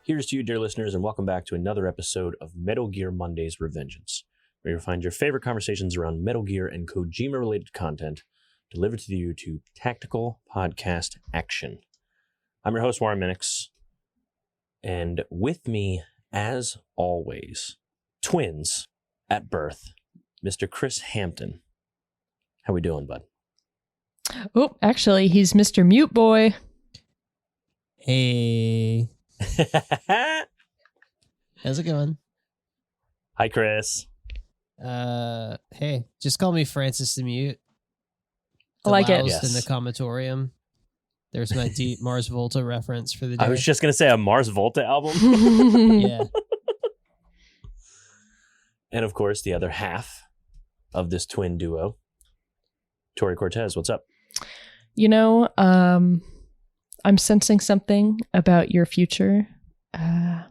Here's to you, dear listeners, and welcome back to another episode of Metal Gear Monday's Revengeance, where you'll find your favorite conversations around Metal Gear and Kojima-related content delivered to you to tactical podcast action. I'm your host, Warren Minix, and with me, as always, twins at birth, Mr. Chris Hampton. How we doing, bud? Oh, actually, he's Mr. Mute Boy. Hey. How's it going? Hi, Chris. Hey, just call me Francis the Mute. I like it. Yes. In the comatorium. There's my deep Mars Volta reference for the day. I was just going to say a Mars Volta album. Yeah. And of course, the other half of this twin duo, Tori Cortez. What's up? You know, I'm sensing something about your future. I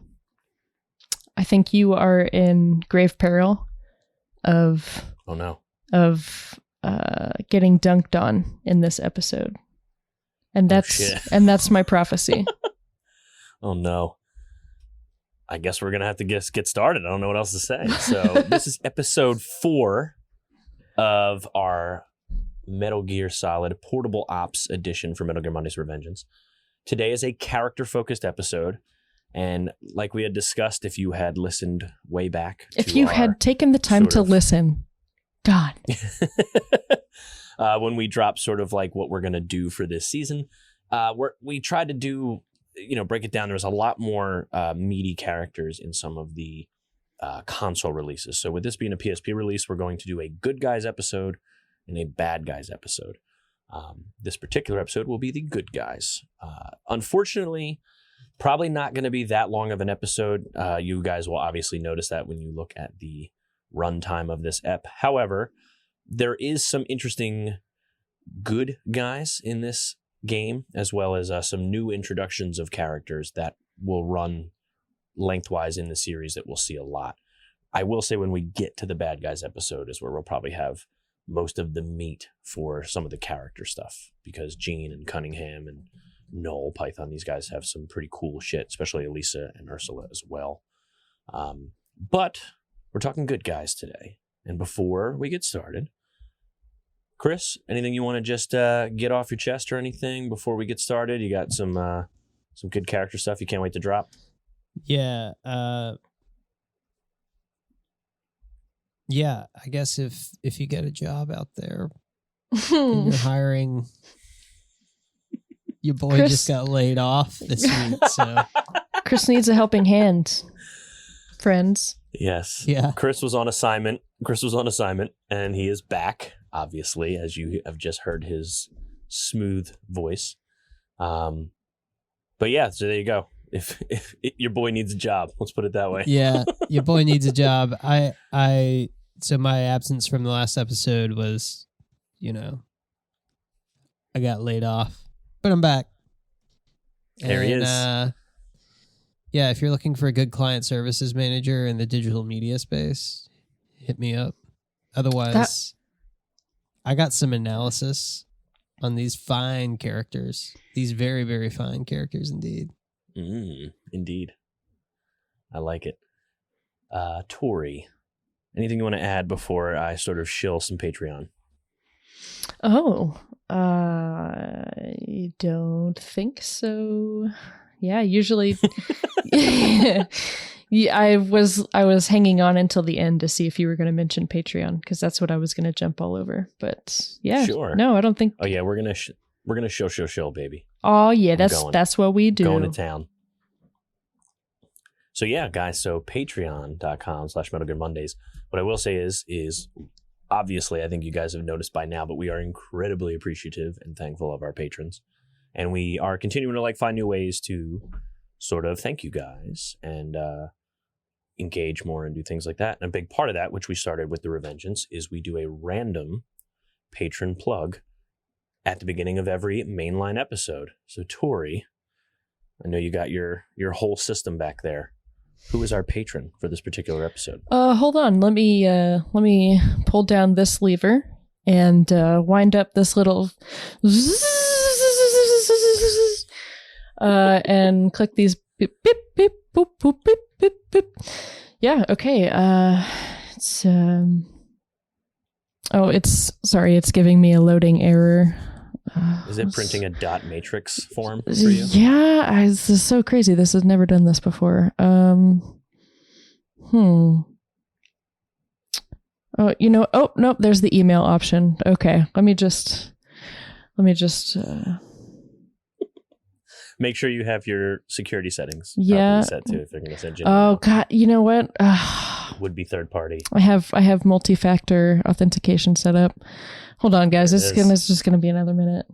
think you are in grave peril of getting dunked on in this episode. And that's my prophecy. Oh no. I guess we're going to have to get started. I don't know what else to say. So this is episode 4 of our Metal Gear Solid Portable Ops edition for Metal Gear Monday's Revengeance. Today is a character-focused episode. And like we had discussed, if you had listened way back. If you had taken the time to listen, God. When we drop sort of like what we're going to do for this season, we tried to do, break it down. There was a lot more meaty characters in some of the console releases. So with this being a PSP release, we're going to do a good guys episode and a bad guys episode. This particular episode will be the good guys. Unfortunately, probably not going to be that long of an episode. You guys will obviously notice that when you look at the runtime of this ep. However, there is some interesting good guys in this game, as well as some new introductions of characters that will run lengthwise in the series that we'll see a lot. I will say when we get to the bad guys episode is where we'll probably have most of the meat for some of the character stuff, because Gene and Cunningham and Null, Python, these guys have some pretty cool shit, especially Elisa and Ursula as well. But we're talking good guys today. And before we get started, Chris, anything you want to just get off your chest or anything before we get started? You got some good character stuff you can't wait to drop? Yeah. Yeah, I guess if you get a job out there and you're hiring, your boy just got laid off this week. So Chris needs a helping hand, friends. Yes. Yeah. Chris was on assignment, and he is back, obviously, as you have just heard his smooth voice. But yeah, so there you go. If your boy needs a job, let's put it that way. Yeah, your boy needs a job. So my absence from the last episode was, I got laid off, but I'm back. There he is. Yeah, if you're looking for a good client services manager in the digital media space, hit me up. Otherwise, I got some analysis on these fine characters. These very, very fine characters indeed. Indeed. I like it. Tori, anything you want to add before I sort of shill some Patreon? Oh, I don't think so. Yeah, usually yeah, I was hanging on until the end to see if you were going to mention Patreon, because that's what I was going to jump all over. But yeah, sure. No, I don't think. Oh yeah, we're gonna show, baby. Oh yeah, that's what we do. Going to town. So yeah, guys. So Patreon.com/Metal Gear Mondays. What I will say is obviously, I think you guys have noticed by now, but we are incredibly appreciative and thankful of our patrons. And we are continuing to find new ways to sort of thank you guys and engage more and do things like that. And a big part of that, which we started with the Revengeance, is we do a random patron plug at the beginning of every mainline episode. So Tori, I know you got your whole system back there. Who is our patron for this particular episode? Hold on. Let me pull down this lever and wind up this little and click these beep beep beep boop, boop, beep, beep, beep. Yeah, okay. It's it's giving me a loading error. Is it printing a dot matrix form for you? Yeah, this is so crazy. This has never done this before. Oh, oh, nope, there's the email option. Okay, let me just make sure you have your security settings properly set too if they're going to send you. Oh God, you know what? Would be third party. I have multi-factor authentication set up. Hold on, guys. It's just gonna be another minute.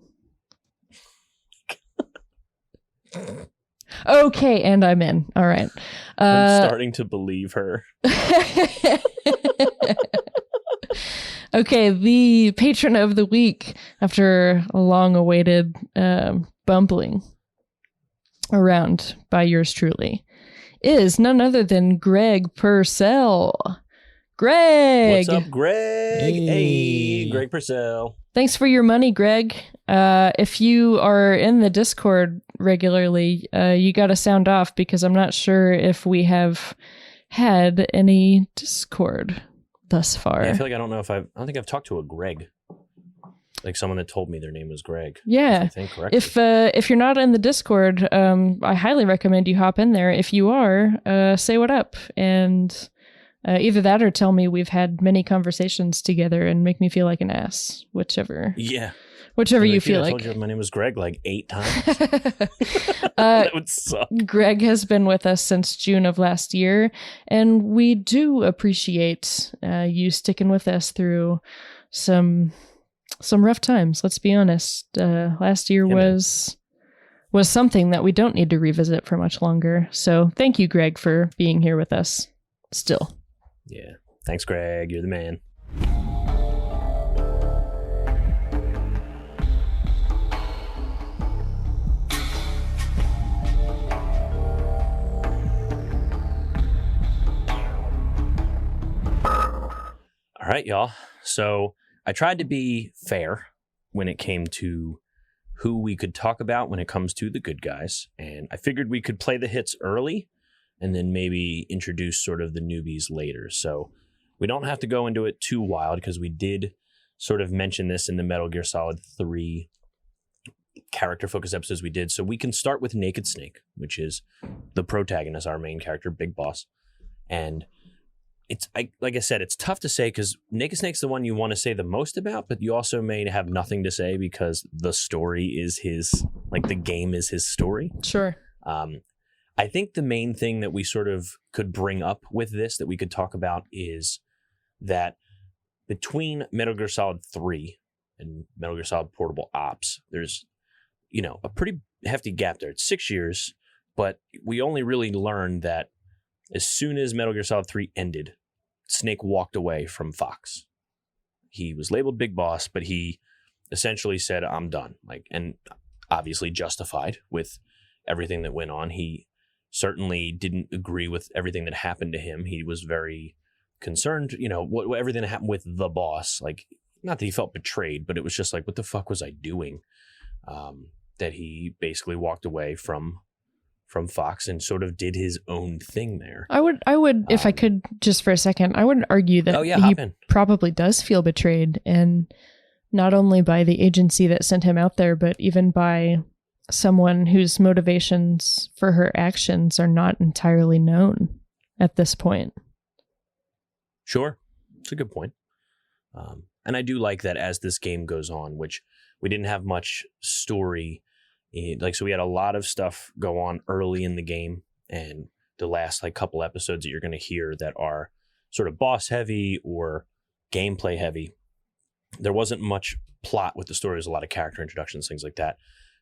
Okay, and I'm in. All right. I'm starting to believe her. Okay, the patron of the week, after a long-awaited bumbling around by yours truly, is none other than Greg Purcell. Greg! What's up, Greg? Hey, Greg Purcell. Thanks for your money, Greg. If you are in the Discord regularly, you got to sound off because I'm not sure if we have had any Discord thus far. Yeah, I feel like I don't think I've talked to a Greg. Like someone that told me their name was Greg. Yeah. I think correctly. If you're not in the Discord, I highly recommend you hop in there. If you are, say what up. And either that or tell me we've had many conversations together and make me feel like an ass. Whichever. Yeah. Whichever you feel I like. told you my name was Greg like 8 times. That would suck. Greg has been with us since June of last year, and we do appreciate you sticking with us through some rough times. Let's be honest. Last year was something that we don't need to revisit for much longer. So thank you, Greg, for being here with us still. Yeah. Thanks, Greg. You're the man. All right, y'all. So I tried to be fair when it came to who we could talk about when it comes to the good guys. And I figured we could play the hits early and then maybe introduce sort of the newbies later. So we don't have to go into it too wild because we did sort of mention this in the Metal Gear Solid 3 character focus episodes we did. So we can start with Naked Snake, which is the protagonist, our main character, Big Boss. And like I said, it's tough to say because Naked Snake's the one you want to say the most about, but you also may have nothing to say because the story is the game is his story. Sure. I think the main thing that we sort of could bring up with this that we could talk about is that between Metal Gear Solid 3 and Metal Gear Solid Portable Ops, there's, a pretty hefty gap there. It's 6 years, but we only really learned that as soon as Metal Gear Solid 3 ended, Snake walked away from Fox. He was labeled Big Boss, but he essentially said, I'm done. And obviously justified with everything that went on. He certainly didn't agree with everything that happened to him. He was very concerned, everything that happened with the boss. Not that he felt betrayed, but it was just like, what the fuck was I doing? That he basically walked away from Fox and sort of did his own thing there. I would, if I could, just for a second, I would argue that he probably does feel betrayed, and not only by the agency that sent him out there, but even by someone whose motivations for her actions are not entirely known at this point. Sure. It's a good point. And I do like that as this game goes on, which we didn't have much story. So we had a lot of stuff go on early in the game, and the last couple episodes that you're going to hear that are sort of boss heavy or gameplay heavy. There wasn't much plot with the story. There's a lot of character introductions, things like that.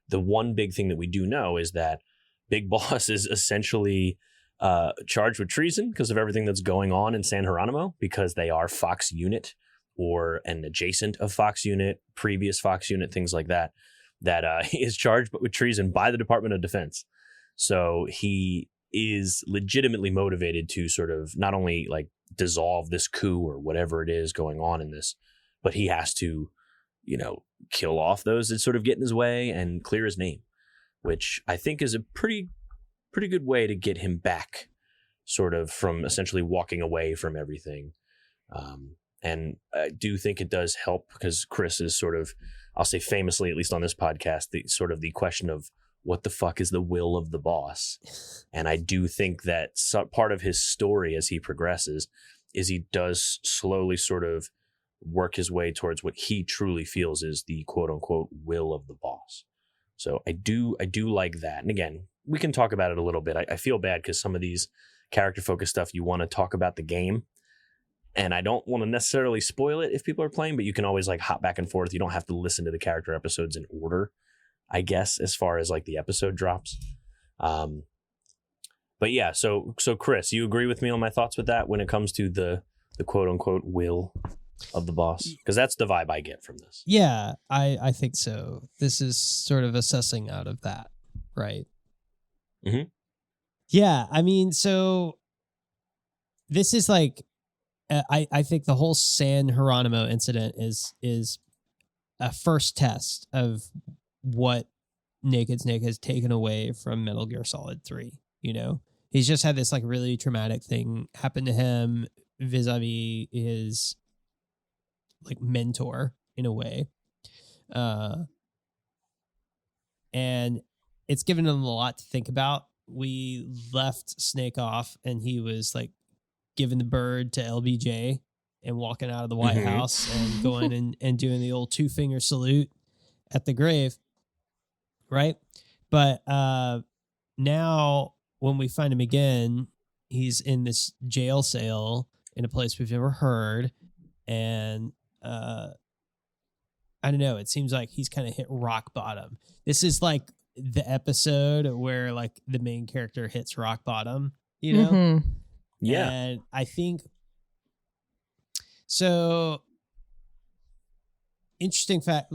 The one big thing that we do know is that Big Boss is essentially charged with treason because of everything that's going on in San Geronimo, because they are Fox unit or an adjacent of Fox unit, previous Fox unit, things like that. That he is charged with treason by the Department of Defense. So he is legitimately motivated to sort of not only dissolve this coup or whatever it is going on in this, but he has to, kill off those that sort of get in his way and clear his name, which I think is a pretty pretty good way to get him back sort of from essentially walking away from everything. And I do think it does help because Chris is sort of, I'll say famously, at least on this podcast, the sort of the question of what the fuck is the will of the boss? And I do think that part of his story as he progresses is he does slowly sort of work his way towards what he truly feels is the quote unquote will of the boss. So I do like that. And again, we can talk about it a little bit. I feel bad because some of these character focused stuff, you want to talk about the game. And I don't want to necessarily spoil it if people are playing, but you can always like hop back and forth. You don't have to listen to the character episodes in order, I guess, as far as like the episode drops. But yeah, so Chris, you agree with me on my thoughts with that when it comes to the quote unquote will of the boss? Because that's the vibe I get from this. Yeah, I think so. This is sort of assessing out of that, right? Mm-hmm. Yeah, I mean, so this is like, I think the whole San Geronimo incident is a first test of what Naked Snake has taken away from Metal Gear Solid 3. You know, he's just had this like really traumatic thing happen to him vis-a-vis his like mentor in a way. And it's given him a lot to think about. We left Snake off and he was like giving the bird to LBJ and walking out of the White House and going and doing the old 2-finger salute at the grave. Right. But now when we find him again, he's in this jail cell in a place we've never heard. And I don't know. It seems like he's kind of hit rock bottom. This is like the episode where like the main character hits rock bottom, you know? Mm-hmm. Yeah. And I think so. Interesting fact,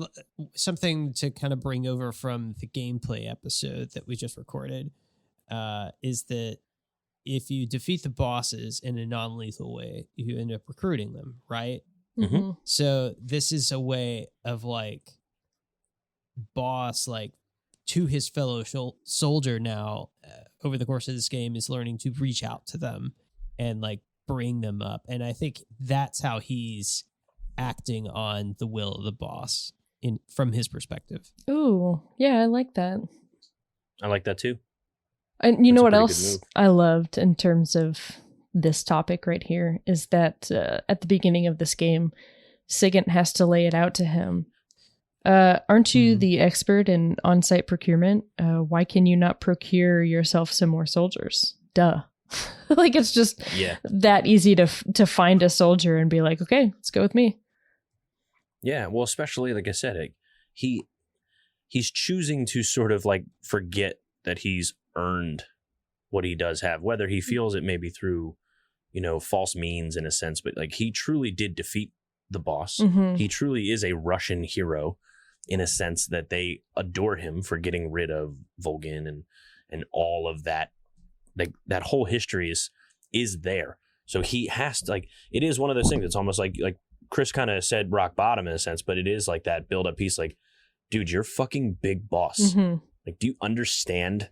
something to kind of bring over from the gameplay episode that we just recorded is that if you defeat the bosses in a non-lethal way, you end up recruiting them, right? Mm-hmm. So this is a way of like boss, like to his fellow soldier now over the course of this game is learning to reach out to them and like bring them up. And I think that's how he's acting on the will of the boss from his perspective. Ooh, yeah, I like that. I like that too. And you That's know a what pretty good else move. I loved in terms of this topic right here is that at the beginning of this game, Sigint has to lay it out to him. Aren't you the expert in on-site procurement? Why can you not procure yourself some more soldiers? Duh. Like it's just that easy to find a soldier and be like, okay, let's go with me. Yeah, well, especially like I said, he's choosing to sort of like forget that he's earned what he does have, whether he feels it maybe through, you know, false means in a sense, but like he truly did defeat the boss. Mm-hmm. He truly is a Russian hero in a sense that they adore him for getting rid of Volgin and all of that. Like that whole history is there. So he has to, like, it is one of those things. It's almost like Chris kind of said rock bottom in a sense, but it is like that build up piece. Like, dude, you're fucking big boss. Mm-hmm. Like, do you understand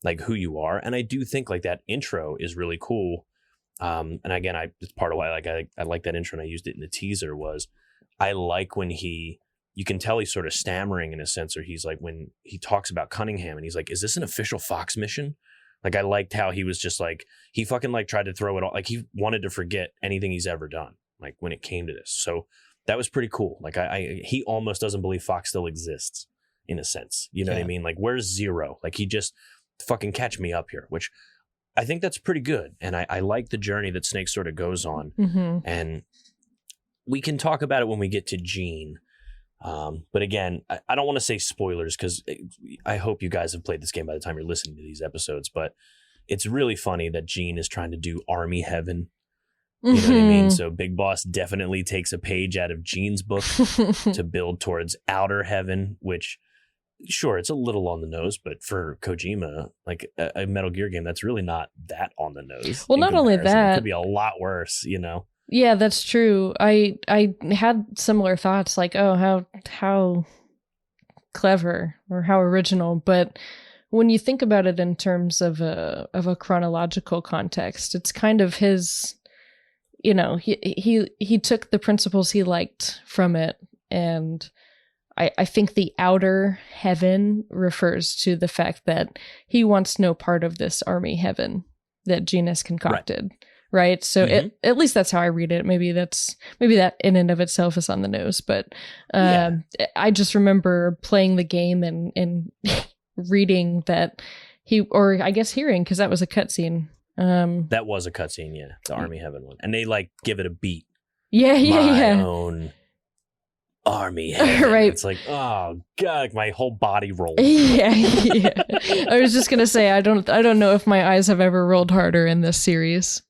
like who you are? And I do think like that intro is really cool. And again, it's part of why I like that intro and I used it in the teaser was I like when you can tell he's sort of stammering in a sense, or he's like when he talks about Cunningham and he's like, is this an official Fox mission? Like I liked how he was just like, he fucking like tried to throw it all. Like he wanted to forget anything he's ever done. Like when it came to this. So that was pretty cool. Like he almost doesn't believe Fox still exists in a sense. You know what I mean? Like where's Zero? Like he just fucking catch me up here, which I think that's pretty good. And I like the journey that Snake sort of goes on. Mm-hmm. And we can talk about it when we get to Gene. But again, I don't want to say spoilers because I hope you guys have played this game by the time you're listening to these episodes, but it's really funny that Gene is trying to do Army Heaven. You know what I mean? So Big Boss definitely takes a page out of Gene's book to build towards Outer Heaven, which sure, it's a little on the nose, but for Kojima, like a Metal Gear game, that's really not that on the nose. Well, not only that, it could be a lot worse, you know? Yeah, that's true. I had similar thoughts like, oh, how clever or how original. But when you think about it in terms of a chronological context, it's kind of his, he took the principles he liked from it, and I think the outer heaven refers to the fact that he wants no part of this army heaven that Gene has concocted. Right. So at least that's how I read it. Maybe that in and of itself is on the nose, but I just remember playing the game and reading that or I guess hearing, because that was a cutscene. That was a cutscene, yeah, the Army Heaven one, and they like give it a beat. Yeah. My own Army Heaven. Right. It's like, oh god, like my whole body rolled. Yeah. I was just gonna say I don't know if my eyes have ever rolled harder in this series.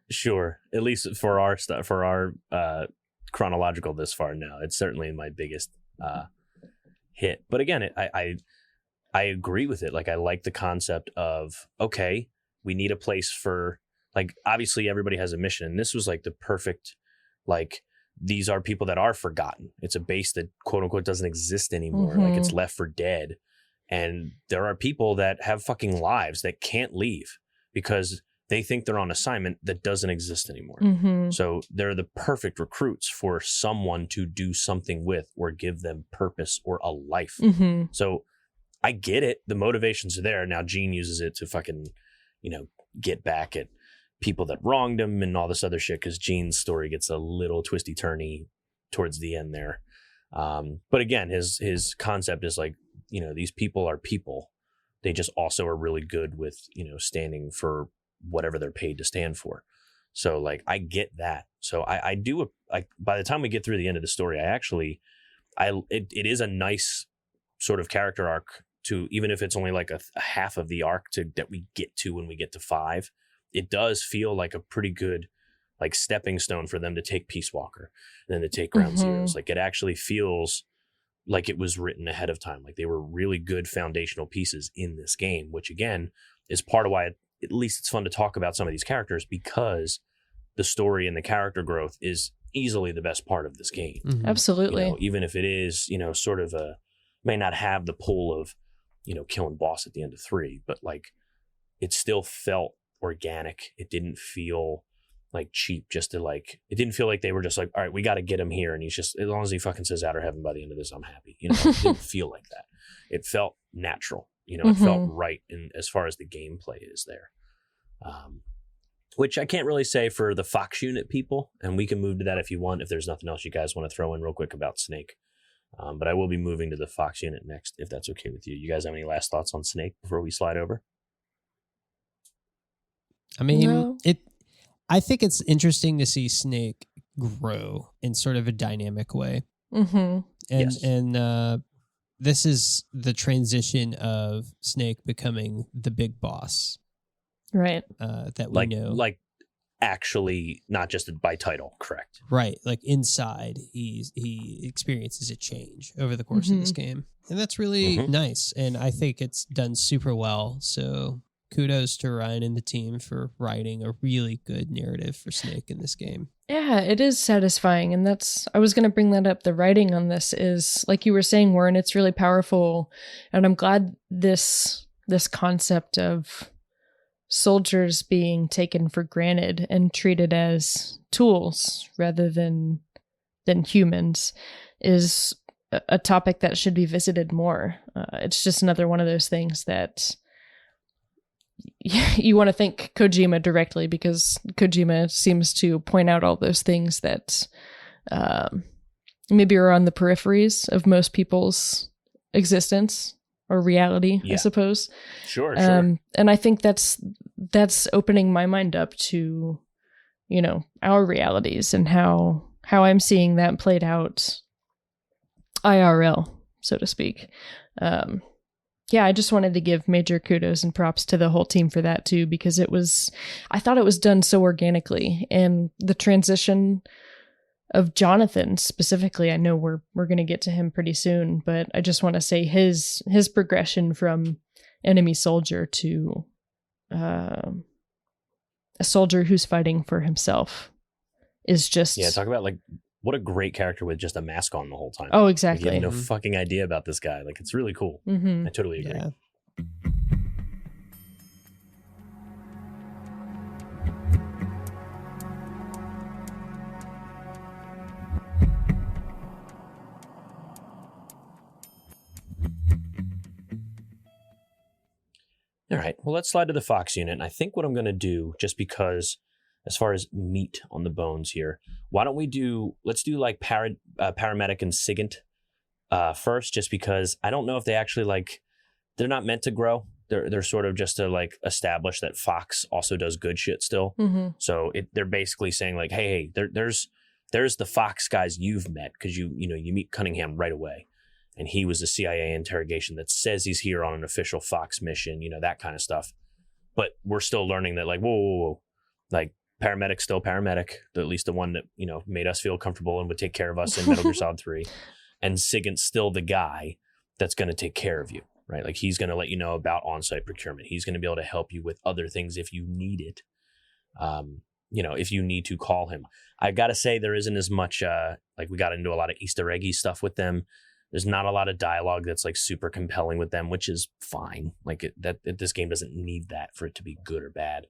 Sure, at least for our stuff, for our chronological this far. No, it's certainly my biggest hit. But again, I agree with it. Like, I like the concept of, okay, we need a place for, like, obviously everybody has a mission, and this was like the perfect, like, these are people that are forgotten. It's a base that quote unquote doesn't exist anymore. Like, it's left for dead, and there are people that have fucking lives that can't leave because they think they're on assignment that doesn't exist anymore. So they're the perfect recruits for someone to do something with or give them purpose or a life. So I get it. The motivations are there. Now Gene uses it to fucking, get back at people that wronged him and all this other shit, because Gene's story gets a little twisty-turny towards the end there. But again, his concept is like, these people are people. They just also are really good with, standing for whatever they're paid to stand for. So like, I get that. So I do, by the time we get through the end of the story, it is a nice sort of character arc to, even if it's only like a half of the arc that we get to when we get to 5, it does feel like a pretty good like stepping stone for them to take Peace Walker and then to take Ground Zeroes. Like, it actually feels like it was written ahead of time. Like, they were really good foundational pieces in this game, which again is part of why at least it's fun to talk about some of these characters, because the story and the character growth is easily the best part of this game. Absolutely. Even if it is, sort of may not have the pull of, killing boss at the end of 3, but like, it still felt organic. It didn't feel like cheap just to like, it didn't feel like they were just like, all right, we got to get him here. And he's just, as long as he fucking says outer heaven by the end of this, I'm happy. It didn't feel like that. It felt natural. It felt right in as far as the gameplay is there. Which I can't really say for the Fox unit people, and we can move to that if you want, if there's nothing else you guys want to throw in real quick about Snake. But I will be moving to the Fox unit next, if that's okay with you. You guys have any last thoughts on Snake before we slide over? I mean, No. I think it's interesting to see Snake grow in sort of a dynamic way. And this is the transition of Snake becoming the big boss. Right. That we know. Like, actually, not just by title, correct? Right. Like, inside, he experiences a change over the course of this game. And that's really nice. And I think it's done super well. So kudos to Ryan and the team for writing a really good narrative for Snake in this game. Yeah, it is satisfying. And I was going to bring that up. The writing on this is, like you were saying, Warren, it's really powerful. And I'm glad this concept of soldiers being taken for granted and treated as tools rather than humans is a topic that should be visited more. It's just another one of those things that you want to thank Kojima directly, because Kojima seems to point out all those things that maybe are on the peripheries of most people's existence or reality, I suppose. Sure. And I think that's opening my mind up to, our realities and how I'm seeing that played out IRL, so to speak. I just wanted to give major kudos and props to the whole team for that too, because I thought it was done so organically, and the transition of Jonathan specifically, I know we're going to get to him pretty soon, but I just want to say his progression from enemy soldier to a soldier who's fighting for himself is just... Yeah, talk about like, what a great character with just a mask on the whole time. Oh, exactly. Like, you have no fucking idea about this guy. Like, it's really cool. I totally agree. Yeah. All right. Well, let's slide to the Fox unit. And I think what I'm going to do, just because as far as meat on the bones here, why don't let's do like paramedic and SIGINT first, just because I don't know if they actually like, they're not meant to grow. They're sort of just to like establish that Fox also does good shit still. Mm-hmm. So they're basically saying like, hey, there's the Fox guys you've met, because you meet Cunningham right away. And he was a CIA interrogation that says he's here on an official Fox mission, that kind of stuff. But we're still learning that, like, whoa. Like, paramedic's still paramedic, at least the one that, made us feel comfortable and would take care of us in Metal Gear Solid 3. And SIGINT's still the guy that's going to take care of you, right? Like, he's going to let you know about on-site procurement. He's going to be able to help you with other things if you need it. If you need to call him. I got to say, there isn't as much, we got into a lot of Easter eggy stuff with them. There's not a lot of dialogue that's like super compelling with them, which is fine. Like this game doesn't need that for it to be good or bad.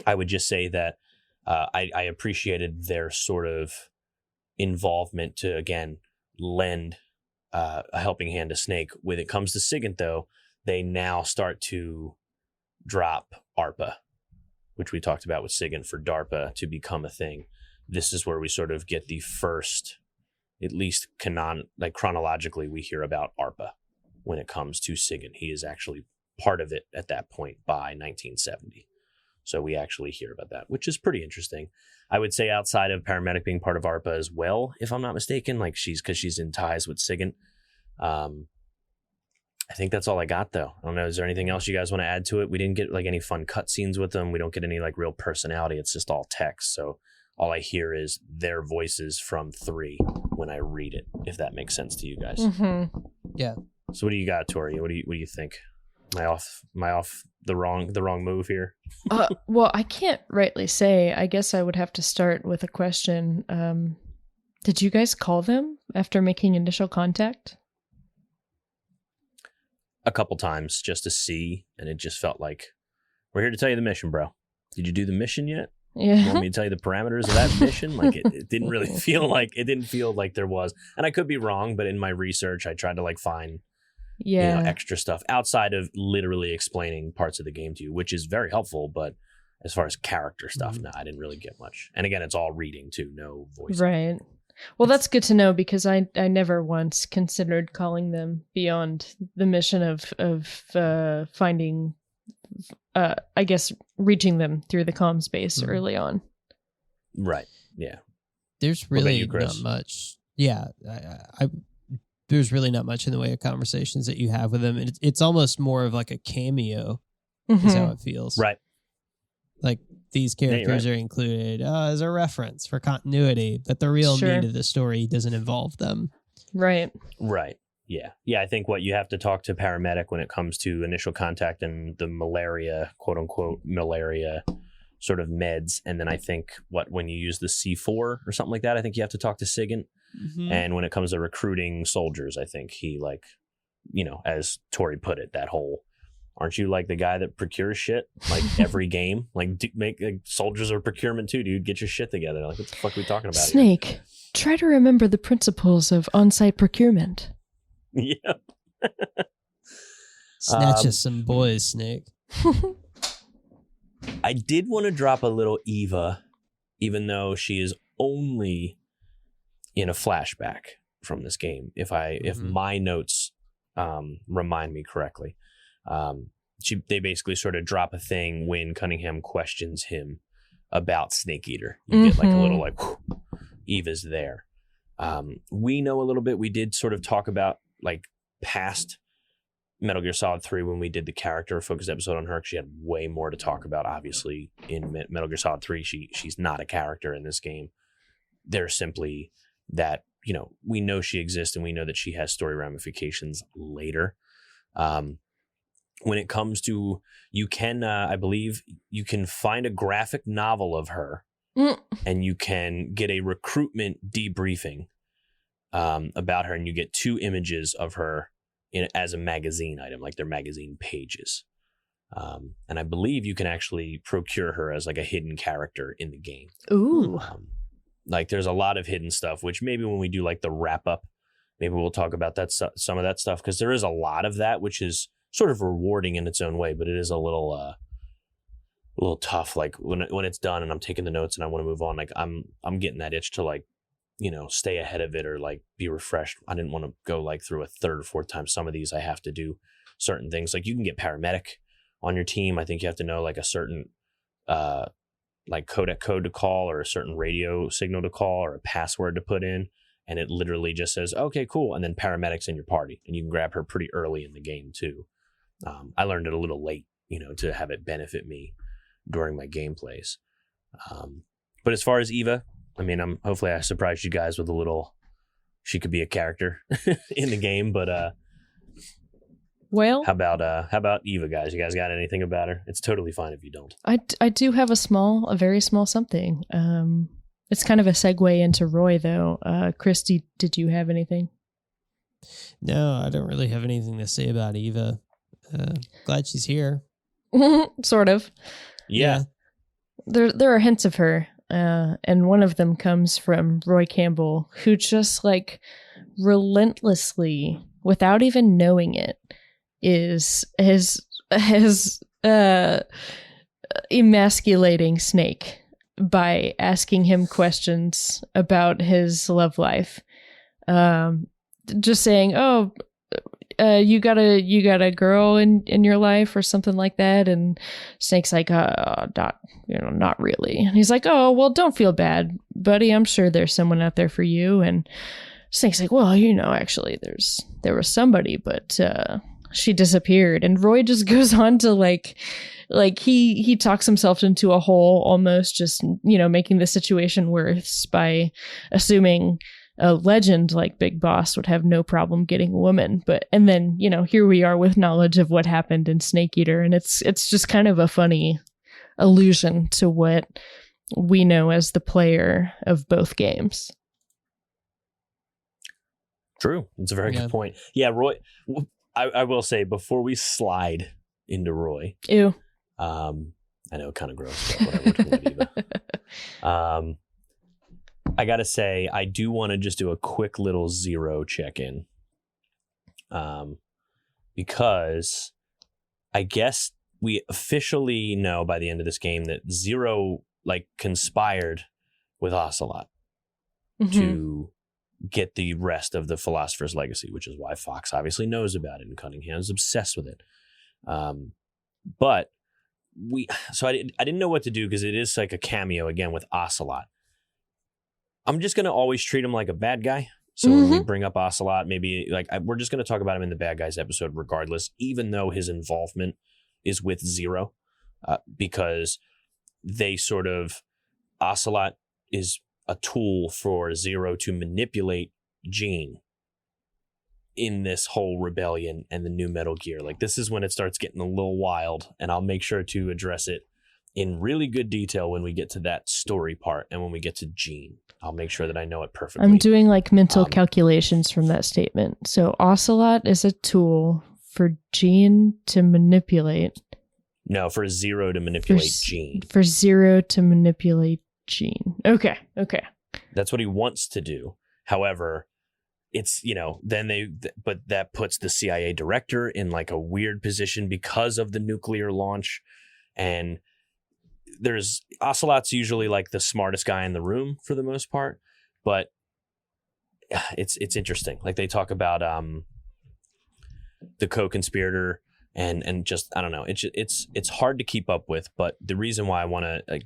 I would just say that I appreciated their sort of involvement to, again, lend a helping hand to Snake. When it comes to SIGINT, though, they now start to drop ARPA, which we talked about with SIGINT, for DARPA to become a thing. This is where we sort of get the first, at least chronologically, we hear about ARPA when it comes to SIGINT. He is actually part of it at that point by 1970. So we actually hear about that, which is pretty interesting. I would say outside of paramedic being part of ARPA as well, if I'm not mistaken, like because she's in ties with SIGINT. I think that's all I got, though. I don't know. Is there anything else you guys want to add to it? We didn't get like any fun cutscenes with them. We don't get any like real personality. It's just all text. So all I hear is their voices from 3 when I read it, if that makes sense to you guys. Mm-hmm. Yeah. So what do you got, Tori? What do you think? Am I off the wrong move here? Well, I can't rightly say. I guess I would have to start with a question. Did you guys call them after making initial contact? A couple times just to see, and it just felt like, we're here to tell you the mission, bro. Did you do the mission yet? Yeah. You want me to tell you the parameters of that mission? Like it didn't really feel like there was, and I could be wrong, but in my research, I tried to like find extra stuff outside of literally explaining parts of the game to you, which is very helpful. But as far as character stuff, no, I didn't really get much. And again, it's all reading too, no voice. Right. Well, that's good to know, because I never once considered calling them beyond the mission of finding, I guess, reaching them through the comm space early on. Right. Yeah. There's really not much. Yeah. There's really not much in the way of conversations that you have with them. It's almost more of like a cameo, is how it feels. Right. Like these characters are included as a reference for continuity, but the real meat of the story doesn't involve them. Right. Right. Yeah. Yeah. I think what you have to talk to paramedic when it comes to initial contact and the malaria, quote unquote, malaria sort of meds. And then I think when you use the C4 or something like that, I think you have to talk to SIGINT. Mm-hmm. And when it comes to recruiting soldiers, I think he as Tori put it, that whole, aren't you like the guy that procures shit like every game? Like make soldiers are procurement too, dude. Get your shit together. Like what the fuck are we talking about? Snake, here? Try to remember the principles of on-site procurement. Yep. Snatch us some boys, Snake. I did want to drop a little Eva, even though she is only in a flashback from this game. If my notes remind me correctly. They basically sort of drop a thing when Cunningham questions him about Snake Eater. You get like a little like, whew, Eva's there. We know a little bit. We did sort of talk about like past Metal Gear Solid 3 when we did the character focused episode on her. She had way more to talk about. Obviously, in Metal Gear Solid 3, she's not a character in this game. They're simply that, we know she exists and we know that she has story ramifications later. When it comes to, you can, I believe, you can find a graphic novel of her and you can get a recruitment debriefing about her, and you get 2 images of her as a magazine item, like their magazine pages. And I believe you can actually procure her as like a hidden character in the game. Ooh. Like there's a lot of hidden stuff, which maybe when we do like the wrap up, maybe we'll talk about that some of that stuff, because there is a lot of that, which is sort of rewarding in its own way, but it is a little tough. Like when it's done and I'm taking the notes and I want to move on, like I'm getting that itch to like, stay ahead of it or like be refreshed. I didn't want to go like through a third or fourth time. Some of these I have to do certain things. Like you can get paramedic on your team. I think you have to know like a certain like codec code to call or a certain radio signal to call or a password to put in. And it literally just says, okay, cool. And then paramedics in your party. And you can grab her pretty early in the game too. I learned it a little late, to have it benefit me during my gameplays. But as far as Eva, I mean, hopefully I surprised you guys with a little, she could be a character in the game, but well, how about Eva, guys? You guys got anything about her? It's totally fine if you don't. I do have a very small something. It's kind of a segue into Roy, though. Christy, did you have anything? No, I don't really have anything to say about Eva. Glad she's here. Sort of. Yeah. There are hints of her, and one of them comes from Roy Campbell, who just like relentlessly, without even knowing it, is emasculating Snake by asking him questions about his love life. Just saying, "Oh, you got a girl in your life or something like that," and Snake's like, not really. And he's like, "Oh, well, don't feel bad, buddy. I'm sure there's someone out there for you." And Snake's like, "Well, actually, there was somebody, but she disappeared." And Roy just goes on to like he talks himself into a hole, almost just making the situation worse by assuming a legend like Big Boss would have no problem getting a woman. And then, here we are with knowledge of what happened in Snake Eater. And it's just kind of a funny allusion to what we know as the player of both games. True. That's a very good point. Yeah, Roy, I will say before we slide into Roy. Ew. I know, kind of gross, but whatever. We're talking about Eva. I gotta say, I do want to just do a quick little Zero check-in, because I guess we officially know by the end of this game that Zero like conspired with Ocelot to get the rest of the Philosopher's Legacy, which is why Fox obviously knows about it and Cunningham's obsessed with it. But I didn't know what to do because it is like a cameo again with Ocelot. I'm just going to always treat him like a bad guy. So when we bring up Ocelot, maybe we're just going to talk about him in the bad guys episode regardless, even though his involvement is with Zero, because they sort of, Ocelot is a tool for Zero to manipulate Gene in this whole rebellion and the new Metal Gear. Like this is when it starts getting a little wild, and I'll make sure to address it in really good detail when we get to that story part and when we get to Gene. I'll make sure that I know it perfectly. I'm doing like mental calculations from that statement. So Ocelot is a tool for Gene to manipulate. No, for Zero to manipulate Gene. For Zero to manipulate Gene. Okay. That's what he wants to do. However, it's, but that puts the CIA director in like a weird position because of the nuclear launch. And Ocelot's usually like the smartest guy in the room for the most part, but it's interesting. Like they talk about the co-conspirator and just, I don't know. It's hard to keep up with, but the reason why I want to like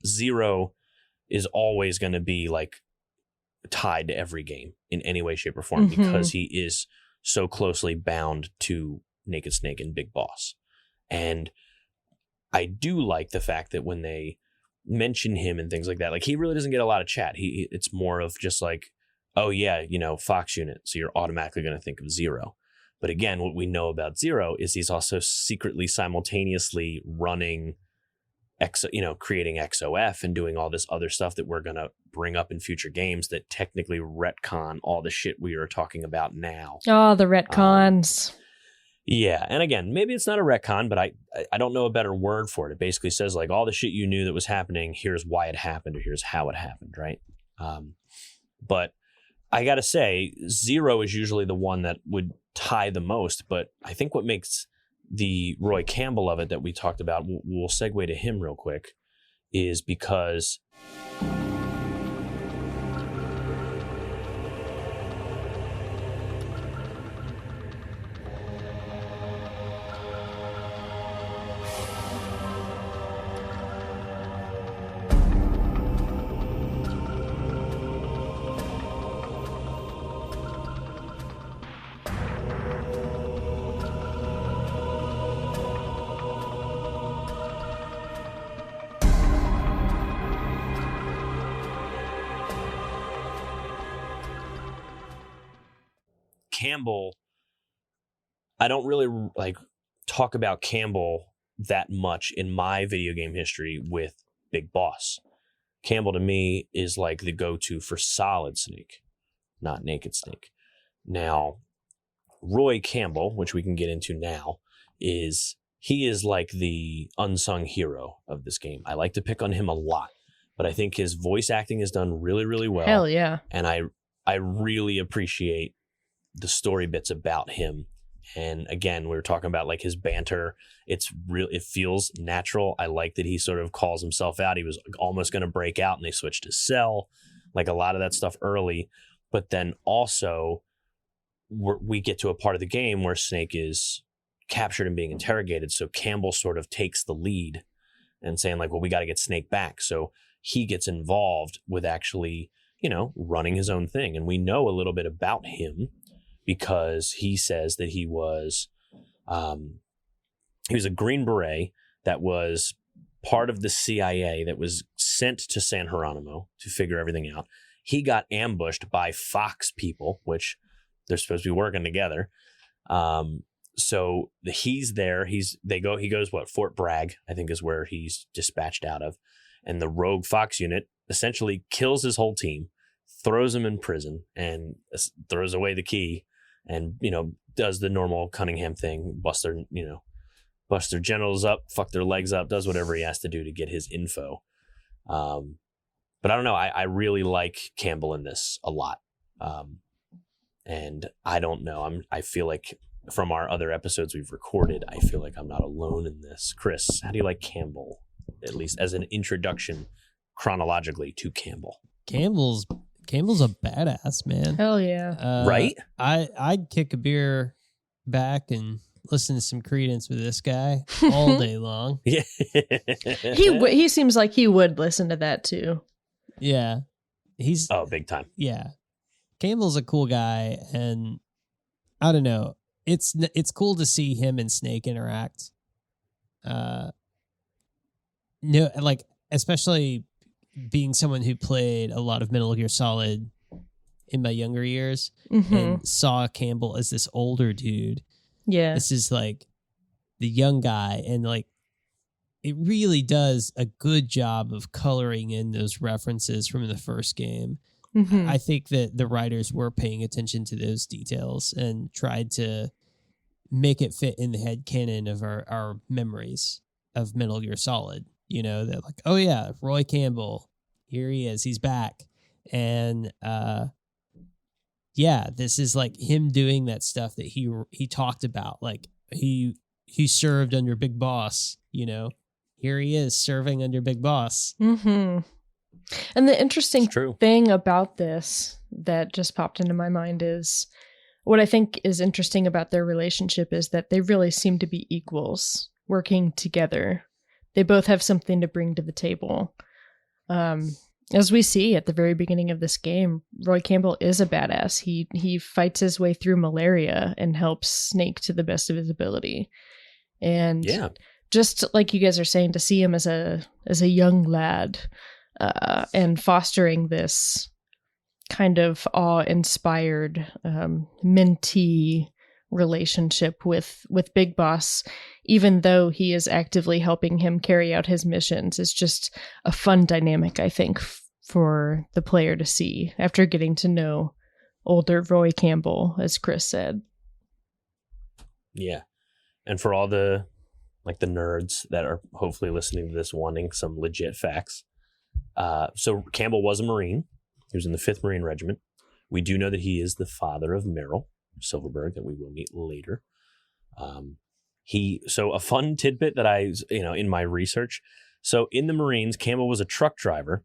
Zero is always going to be like tied to every game in any way, shape or form, because he is so closely bound to Naked Snake and Big Boss. And I do like the fact that when they mention him and things like that, like he really doesn't get a lot of chat. It's more of just like, oh yeah, Fox unit. So you're automatically going to think of Zero. But again, what we know about Zero is he's also secretly simultaneously running creating XOF and doing all this other stuff that we're going to bring up in future games that technically retcon all the shit we are talking about now. Oh, the retcons. Yeah, and again, maybe it's not a retcon, but I don't know a better word for it. It basically says like all the shit you knew that was happening, here's why it happened, or here's how it happened, right? But I gotta say, Zero is usually the one that would tie the most. But I think what makes the Roy Campbell of it that we talked about, we'll segue to him real quick, is because Campbell, I don't really like talk about Campbell that much in my video game history with Big Boss. Campbell to me is like the go-to for Solid Snake, not Naked Snake. Now, Roy Campbell, which we can get into now, he is like the unsung hero of this game. I like to pick on him a lot, but I think his voice acting is done really, really well. Hell yeah. And I really appreciate the story bits about him. And again, we were talking about like his banter. It feels natural. I like that he sort of calls himself out. He was almost going to break out and they switched to Cell, like a lot of that stuff early. But then also we get to a part of the game where Snake is captured and being interrogated. So Campbell sort of takes the lead and saying like, well, we got to get Snake back. So he gets involved with actually, running his own thing. And we know a little bit about him, because he says that he was a Green Beret that was part of the CIA that was sent to San Geronimo to figure everything out. He got ambushed by Fox people, which they're supposed to be working together. So he's there. He goes, Fort Bragg, I think is where he's dispatched out of. And the rogue Fox unit essentially kills his whole team, throws him in prison, and throws away the key. And, does the normal Cunningham thing, bust their genitals up, fuck their legs up, does whatever he has to do to get his info. But I don't know. I really like Campbell in this a lot. And I don't know. I feel like from our other episodes we've recorded, I feel like I'm not alone in this. Chris, how do you like Campbell, at least as an introduction chronologically to Campbell? Campbell's a badass, man. Hell yeah. Right? I'd kick a beer back and listen to some Creedence with this guy all day long. Yeah. He seems like he would listen to that too. Yeah. He's big time. Yeah. Campbell's a cool guy, and I don't know. It's cool to see him and Snake interact. Especially being someone who played a lot of Metal Gear Solid in my younger years, and saw Campbell as this older dude. Yeah. This is like the young guy, and like it really does a good job of coloring in those references from the first game. I think that the writers were paying attention to those details and tried to make it fit in the headcanon of our memories of Metal Gear Solid. That like, oh yeah, Roy Campbell, here he is, he's back. And this is like him doing that stuff that he talked about. Like he served under Big Boss, here he is serving under Big Boss. And the interesting thing about this that just popped into my mind is what I think is interesting about their relationship is that they really seem to be equals working together. They both have something to bring to the table. As we see at the very beginning of this game, Roy Campbell is a badass. He fights his way through malaria and helps Snake to the best of his ability. And just like you guys are saying, to see him as a young lad and fostering this kind of awe-inspired mentee relationship with Big Boss, even though he is actively helping him carry out his missions, is just a fun dynamic, I think, for the player to see after getting to know older Roy Campbell, as Chris said. Yeah. And for all the nerds that are hopefully listening to this wanting some legit facts. So Campbell was a Marine. He was in the 5th Marine Regiment. We do know that he is the father of Meryl, Silverberg that we will meet later. So a fun tidbit that I, in my research. So in the Marines, Campbell was a truck driver,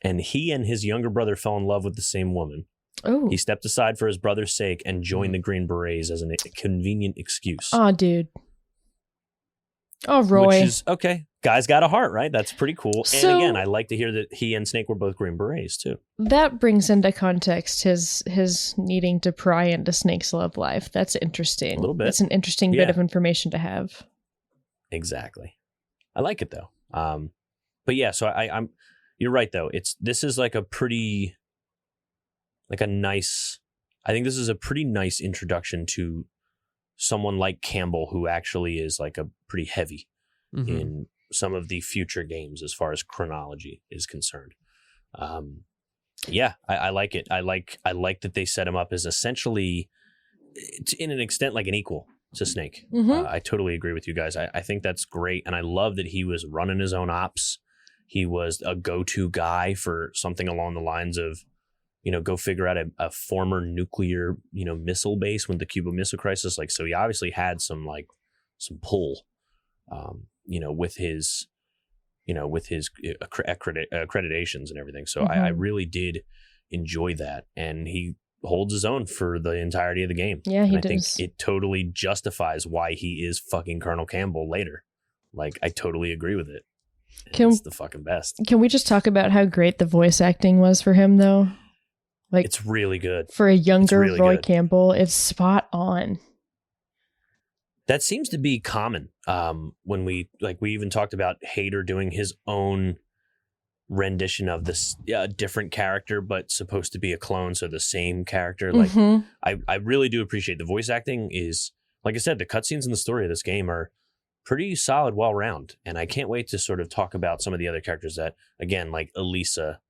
and he and his younger brother fell in love with the same woman. Oh. He stepped aside for his brother's sake and joined the Green Berets as a convenient excuse. Oh, dude. Oh, Roy. Which is, okay, guy's got a heart, right? That's pretty cool. So, and again, I like to hear that he and Snake were both Green Berets, too. That brings into context his needing to pry into Snake's love life. That's interesting. A little bit. It's an interesting bit of information to have. Exactly. I like it, though. But yeah, so I'm you're right, though. This is like a pretty, like a nice, I think this is a pretty nice introduction to someone like Campbell, who actually is like a pretty heavy in some of the future games as far as chronology is concerned. I like it. I like that they set him up as essentially, in an extent, like an equal to Snake. I totally agree with you guys. I think that's great. And I love that he was running his own ops. He was a go-to guy for something along the lines of, go figure out a former nuclear, missile base with the Cuban Missile Crisis. Like, so he obviously had some pull, with his accreditations and everything. So I really did enjoy that. And he holds his own for the entirety of the game. Yeah, he does. I think it totally justifies why he is fucking Colonel Campbell later. Like, I totally agree with it. It's the fucking best. Can we just talk about how great the voice acting was for him, though? Like, it's really good. For a younger really Roy good. Campbell, it's spot on. That seems to be common. When we even talked about Hader doing his own rendition of this different character, but supposed to be a clone, so the same character. Like, I really do appreciate the voice acting. Is, like I said, the cutscenes and the story of this game are pretty solid, well-rounded, and I can't wait to sort of talk about some of the other characters that, again, like Elisa.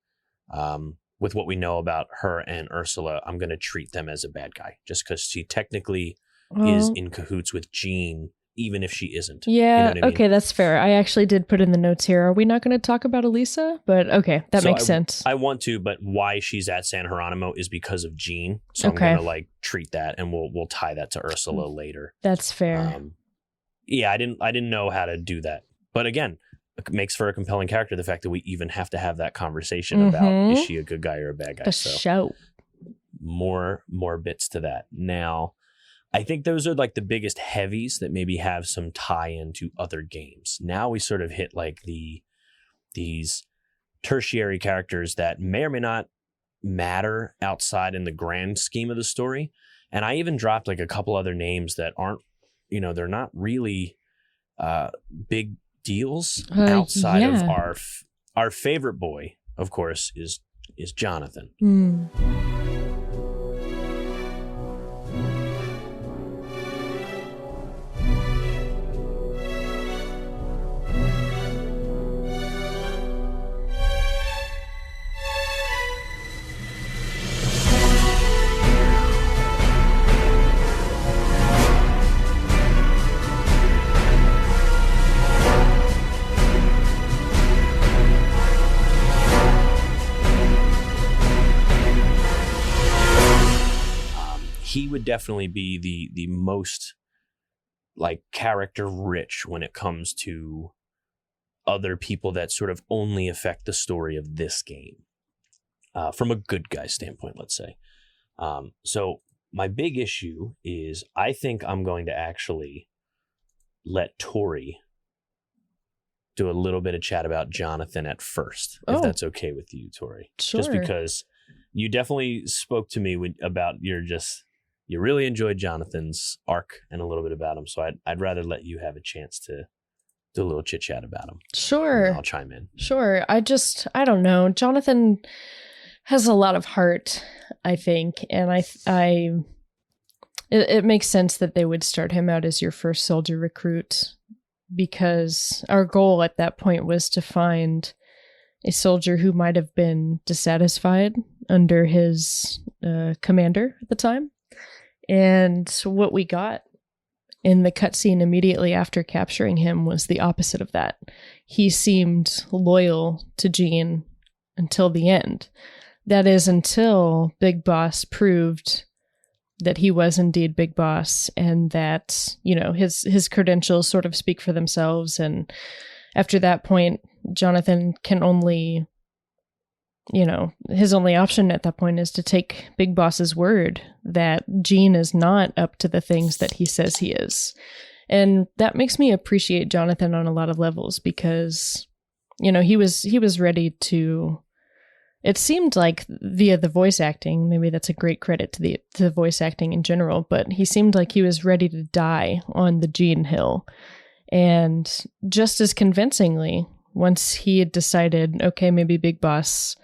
With what we know about her and Ursula, I'm going to treat them as a bad guy just because she technically is in cahoots with Jean, even if she isn't. Yeah, you know what I mean? Okay, that's fair. I actually did put in the notes here. Are we not going to talk about Elisa? But okay, that makes sense. I want to, but why she's at San Geronimo is because of Jean. So I'm going to treat that, and we'll tie that to Ursula later. That's fair. I didn't know how to do that, but again, it makes for a compelling character, the fact that we even have to have that conversation about, is she a good guy or a bad guy? Show. More bits to that. Now, I think those are like the biggest heavies that maybe have some tie-in to other games. Now we sort of hit like these tertiary characters that may or may not matter outside in the grand scheme of the story. And I even dropped like a couple other names that aren't, they're not really big deals outside of our favorite boy, of course, is Jonathan. He would definitely be the most like character rich when it comes to other people that sort of only affect the story of this game, from a good guy standpoint, let's say. So my big issue is I think I'm going to actually let Tori do a little bit of chat about Jonathan at first, if that's okay with you, Tori. Sure. Just because you definitely spoke to me about you really enjoyed Jonathan's arc and a little bit about him. So I'd rather let you have a chance to do a little chit chat about him. Sure. I'll chime in. Sure. I don't know. Jonathan has a lot of heart, I think. And it makes sense that they would start him out as your first soldier recruit, because our goal at that point was to find a soldier who might have been dissatisfied under his commander at the time. And what we got in the cutscene immediately after capturing him was the opposite of that. He seemed loyal to Jean until the end. That is, until Big Boss proved that he was indeed Big Boss, and that, you know, his credentials sort of speak for themselves. And after that point, Jonathan can only, you know, his only option at that point is to take Big Boss's word that Gene is not up to the things that he says he is. And that makes me appreciate Jonathan on a lot of levels, because, you know, he was ready to, it seemed like via the voice acting, maybe that's a great credit to the voice acting in general, but he seemed like he was ready to die on the Gene Hill. And just as convincingly, once he had decided, okay, maybe Big Boss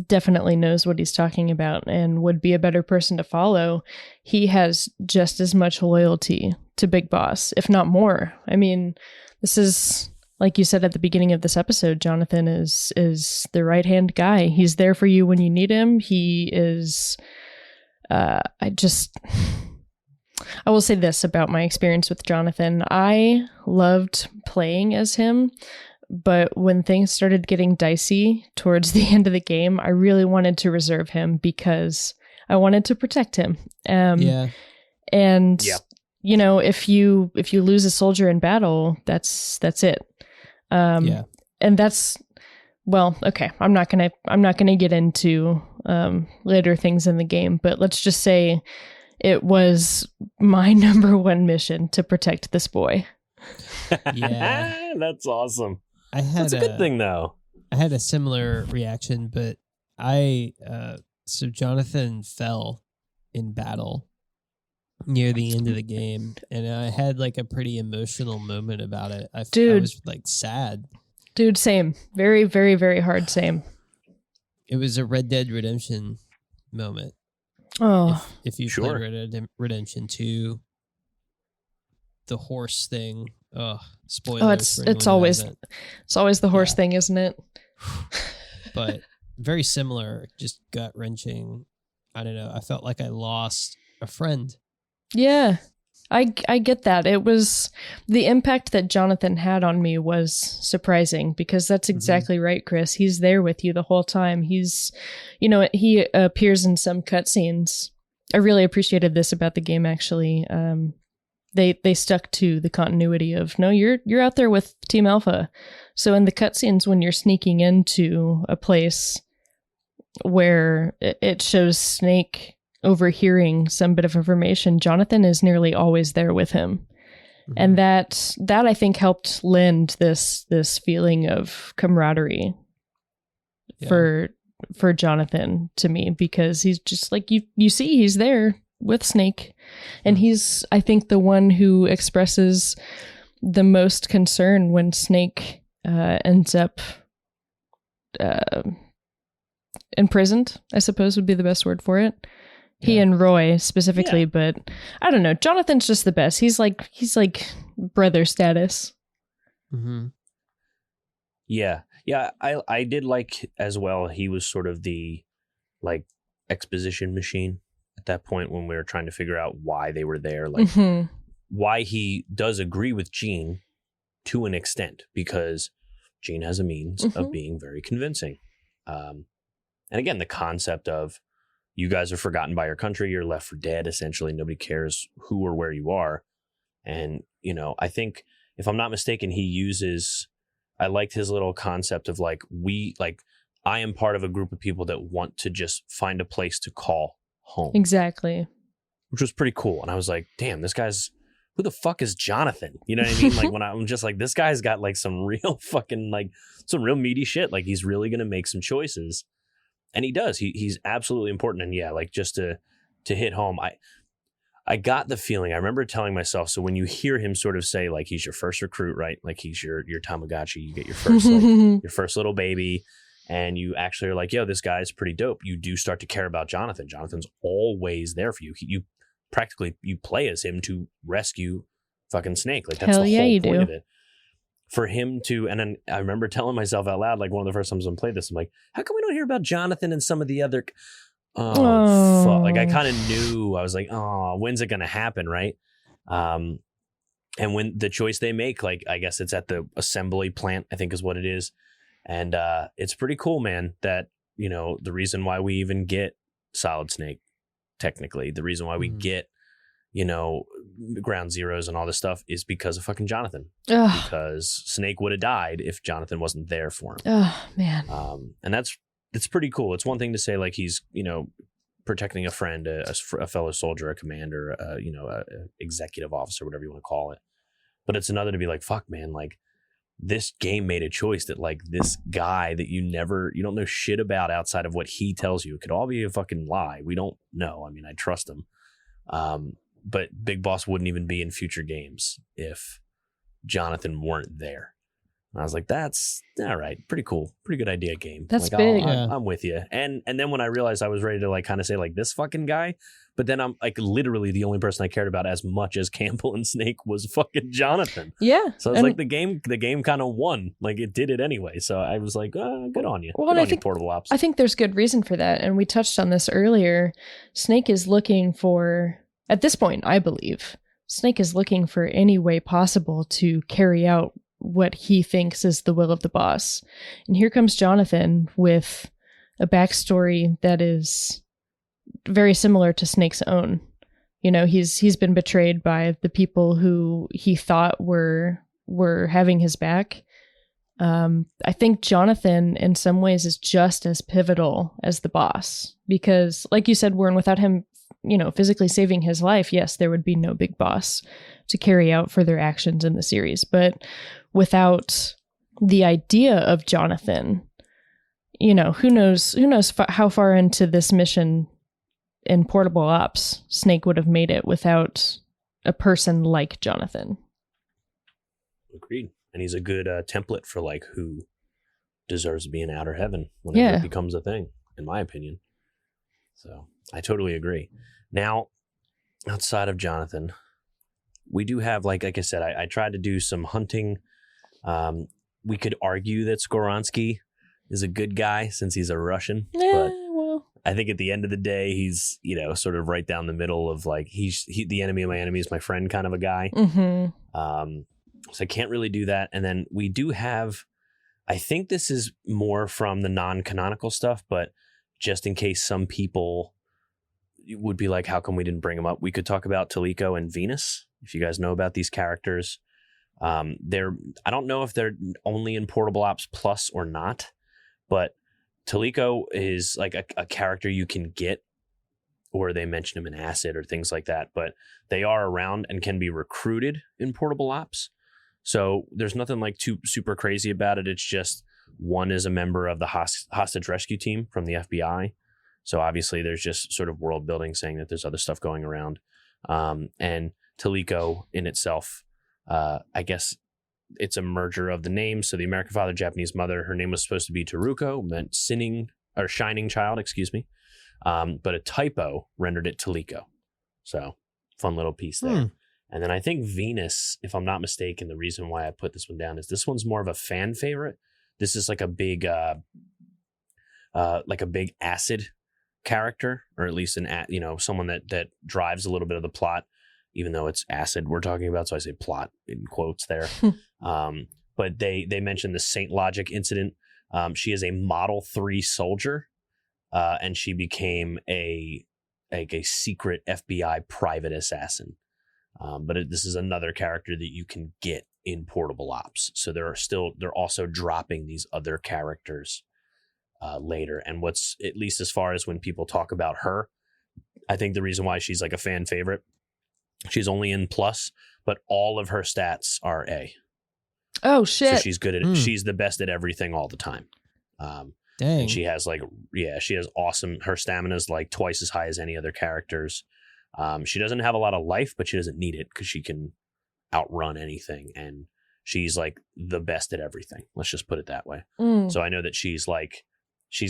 definitely knows what he's talking about and would be a better person to follow, he has just as much loyalty to Big Boss, if not more. I mean, this is, like you said at the beginning of this episode, Jonathan is the right-hand guy. He's there for you when you need him. He is, I will say this about my experience with Jonathan. I loved playing as him, but when things started getting dicey towards the end of the game, I really wanted to reserve him because I wanted to protect him. Yeah. And you know, if you lose a soldier in battle, that's it. Yeah. And that's, well, okay. I'm not gonna get into later things in the game, but let's just say it was my number one mission to protect this boy. Yeah. That's awesome. That's a good thing, though. I had a similar reaction, but so Jonathan fell in battle near the end of the game, and I had like a pretty emotional moment about it. I was like sad. Dude, same. Very, very, very hard. Same. It was a Red Dead Redemption moment. Oh, if you sure. played Red Dead Redemption 2, the horse thing. Oh, spoilers. Oh, it's always the horse thing, isn't it? But very similar, just gut wrenching. I don't know. I felt like I lost a friend. Yeah, I get that. It was, the impact that Jonathan had on me was surprising, because that's exactly right, Chris. He's there with you the whole time. He's, you know, he appears in some cutscenes. I really appreciated this about the game, actually. They stuck to the continuity of, no, you're out there with Team Alpha. So in the cutscenes, when you're sneaking into a place where it shows Snake overhearing some bit of information, Jonathan is nearly always there with him. And that I think helped lend this feeling of camaraderie for Jonathan to me, because he's just like, you see he's there with Snake, and he's, I think, the one who expresses the most concern when Snake ends up imprisoned, I suppose would be the best word for it. He and Roy specifically, but I don't know. Jonathan's just the best. He's like brother status. Mm-hmm. Yeah. I did like as well. He was sort of the like exposition machine at that point when we were trying to figure out why they were there, like why he does agree with Gene to an extent, because Gene has a means of being very convincing. And again, the concept of, you guys are forgotten by your country, you're left for dead, essentially. Nobody cares who or where you are. And, you know, I think, if I'm not mistaken, I liked his little concept of like, I am part of a group of people that want to just find a place to call home. Exactly. Which was pretty cool. And I was like, damn, who the fuck is Jonathan? You know what I mean? Like, when I'm just like, this guy's got like some real fucking, like, some real meaty shit. Like, he's really going to make some choices. And he does. He's absolutely important. And yeah, like, just to hit home, I got the feeling, I remember telling myself, so when you hear him sort of say, like, he's your first recruit, right? Like, he's your Tamagotchi, you get your first, like, your first little baby, and you actually are like, yo, this guy's pretty dope. You do start to care about Jonathan. Jonathan's always there for you. You play as him to rescue fucking Snake. Like, that's the whole point of it. For him to, and then I remember telling myself out loud, like, one of the first times I played this, I'm like, how come we don't hear about Jonathan and some of the other... fuck. Like, I kind of knew. I was like, oh, when's it gonna happen, right? And when the choice they make, like, I guess it's at the assembly plant, I think is what it is. And it's pretty cool, man, that, you know, the reason why we even get Solid Snake technically. The reason why we get, ground zeros and all this stuff is because of fucking Jonathan. Ugh. Because Snake would have died if Jonathan wasn't there for him. Oh, man. And it's pretty cool. It's one thing to say, like, he's, protecting a friend, a fellow soldier, a commander, a executive officer, whatever you want to call it. But it's another to be like, fuck, man, like, this game made a choice that, like, this guy that you don't know shit about outside of what he tells you. It could all be a fucking lie. We don't know. I mean, I trust him. But Big Boss wouldn't even be in future games if Jonathan weren't there. And I was like, that's all right. Pretty cool. Pretty good idea, game. That's like, big. I'm with you. And then when I realized I was ready to, like, kind of say, like, this fucking guy, but then I'm like, literally the only person I cared about as much as Campbell and Snake was fucking Jonathan. Yeah. So it's like the game kind of won. Like, it did it anyway. So I was like, good on you. Well, good and on you, Portable Ops. I think there's good reason for that. And we touched on this earlier. Snake is looking for, at this point, I believe, Snake is looking for any way possible to carry out what he thinks is the will of the boss. And here comes Jonathan with a backstory that is very similar to Snake's own. He's been betrayed by the people who he thought were having his back. I think Jonathan in some ways is just as pivotal as the boss, because like you said, Warren, without him, physically saving his life, yes, there would be no Big Boss to carry out further actions in the series. But without the idea of Jonathan, who knows how far into this mission in Portable Ops Snake would have made it without a person like Jonathan. Agreed. And he's a good template for, like, who deserves to be in outer heaven whenever it becomes a thing, in my opinion. So I totally agree. Now, outside of Jonathan, we do have, like I said, I tried to do some hunting. We could argue that Skoronsky is a good guy since he's a Russian, but I think at the end of the day, he's, sort of right down the middle of, like, he's the enemy of my enemy is my friend kind of a guy. Mm-hmm. So I can't really do that. And then we do have, I think this is more from the non-canonical stuff, but just in case some people would be like, how come we didn't bring them up? We could talk about Taliko and Venus, if you guys know about these characters. I don't know if they're only in Portable Ops Plus or not, but Taliko is like a character you can get, or they mention him in Acid or things like that, but they are around and can be recruited in Portable Ops. So there's nothing like too super crazy about it. It's just one is a member of the hostage rescue team from the FBI. So obviously there's just sort of world building saying that there's other stuff going around. And Taliko in itself, I guess it's a merger of the names. So the American father, Japanese mother, her name was supposed to be Taruko, meant shining child, excuse me. But a typo rendered it Taliko. So fun little piece there. And then I think Venus, if I'm not mistaken, the reason why I put this one down is this one's more of a fan favorite. This is like a big Acid character, or at least someone that drives a little bit of the plot, even though it's Acid we're talking about. So I say plot in quotes there. But they mentioned the Saint Logic incident. She is a Model 3 soldier, and she became a secret FBI private assassin. But this is another character that you can get in Portable Ops. So they're also dropping these other characters later. And what's, at least as far as when people talk about her, I think the reason why she's like a fan favorite, she's only in Plus, but all of her stats are A. Oh shit! So she's good at it. She's the best at everything all the time. Dang. And she has she has awesome. Her stamina is like twice as high as any other characters. She doesn't have a lot of life, but she doesn't need it because she can outrun anything, and she's like the best at everything. Let's just put it that way. So I know that she's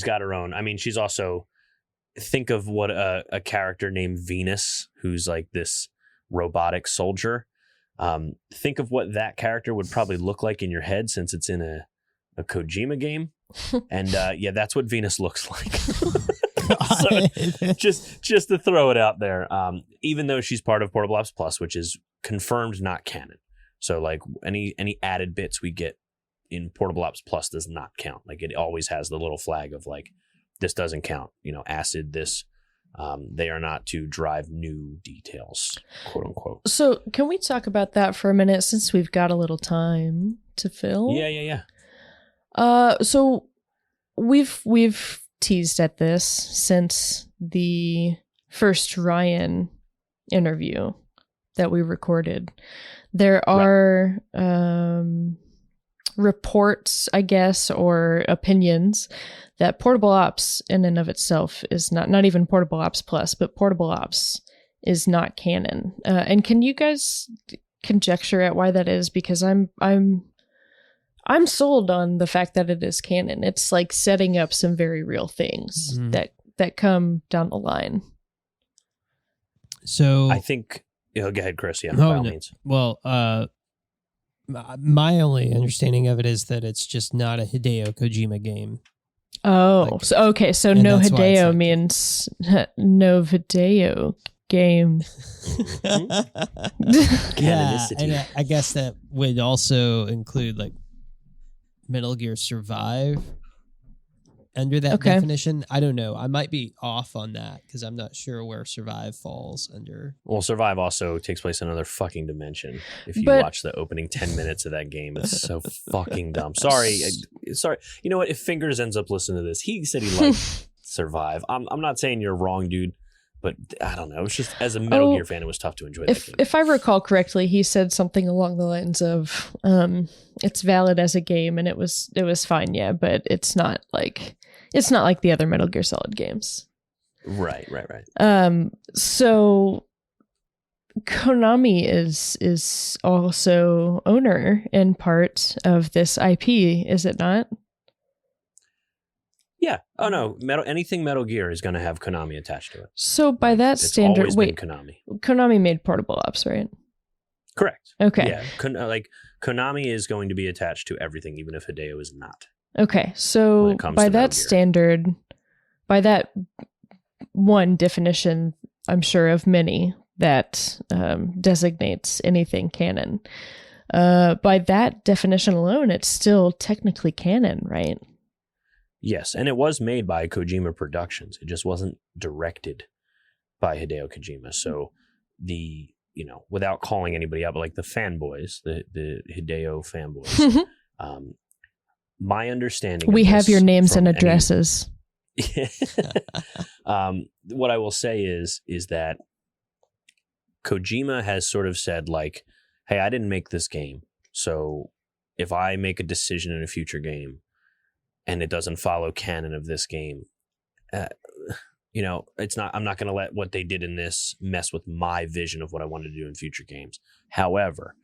got her own. I mean, she's also, think of what a character named Venus, who's like this robotic soldier. Think of what that character would probably look like in your head, since it's in a Kojima game. And that's what Venus looks like. So just to throw it out there, even though she's part of Portable Ops Plus, which is confirmed not canon. So like any added bits we get in Portable Ops Plus does not count. Like it always has the little flag of like, this doesn't count. Acid, this They are not to drive new details, quote unquote. So can we talk about that for a minute since we've got a little time to fill? Yeah. So we've teased at this since the first Ryan interview that we recorded. There are reports, I guess, or opinions that Portable Ops in and of itself is not even Portable Ops Plus, but Portable Ops is not canon. And can you guys conjecture at why that is? Because I'm sold on the fact that it is canon. It's like setting up some very real things that come down the line. So I think, go ahead, Chris. Yeah, by all means. Well, my only understanding of it is that it's just not a Hideo Kojima game. Oh, so no Hideo means no video game. Yeah, and I guess that would also include like Metal Gear Survive under that definition. I don't know. I might be off on that because I'm not sure where Survive falls under. Well, Survive also takes place in another fucking dimension. If you watch the opening 10 minutes of that game, it's so fucking dumb. Sorry. You know what? If Fingers ends up listening to this, he said he liked Survive. I'm not saying you're wrong, dude. But I don't know. It's just, as a Metal Gear fan, it was tough to enjoy that game. If I recall correctly, he said something along the lines of, "It's valid as a game, and it was fine, yeah, but it's not like the other Metal Gear Solid games." Right. So Konami is also owner in part of this IP, is it not? Yeah. Oh no. Anything Metal Gear is going to have Konami attached to it. So by that standard, wait, Konami. Konami made Portable Ops, right? Correct. Okay. Yeah. Konami is going to be attached to everything, even if Hideo is not. Okay. So by that standard, by that one definition, I'm sure of many that designates anything canon. By that definition alone, it's still technically canon, right? Yes, and it was made by Kojima Productions. It just wasn't directed by Hideo Kojima. So without calling anybody out, but like the fanboys, the Hideo fanboys, my understanding. We have your names and addresses. What I will say is that Kojima has sort of said like, hey, I didn't make this game. So if I make a decision in a future game, and it doesn't follow canon of this game, it's not. I'm not going to let what they did in this mess with my vision of what I wanted to do in future games. However,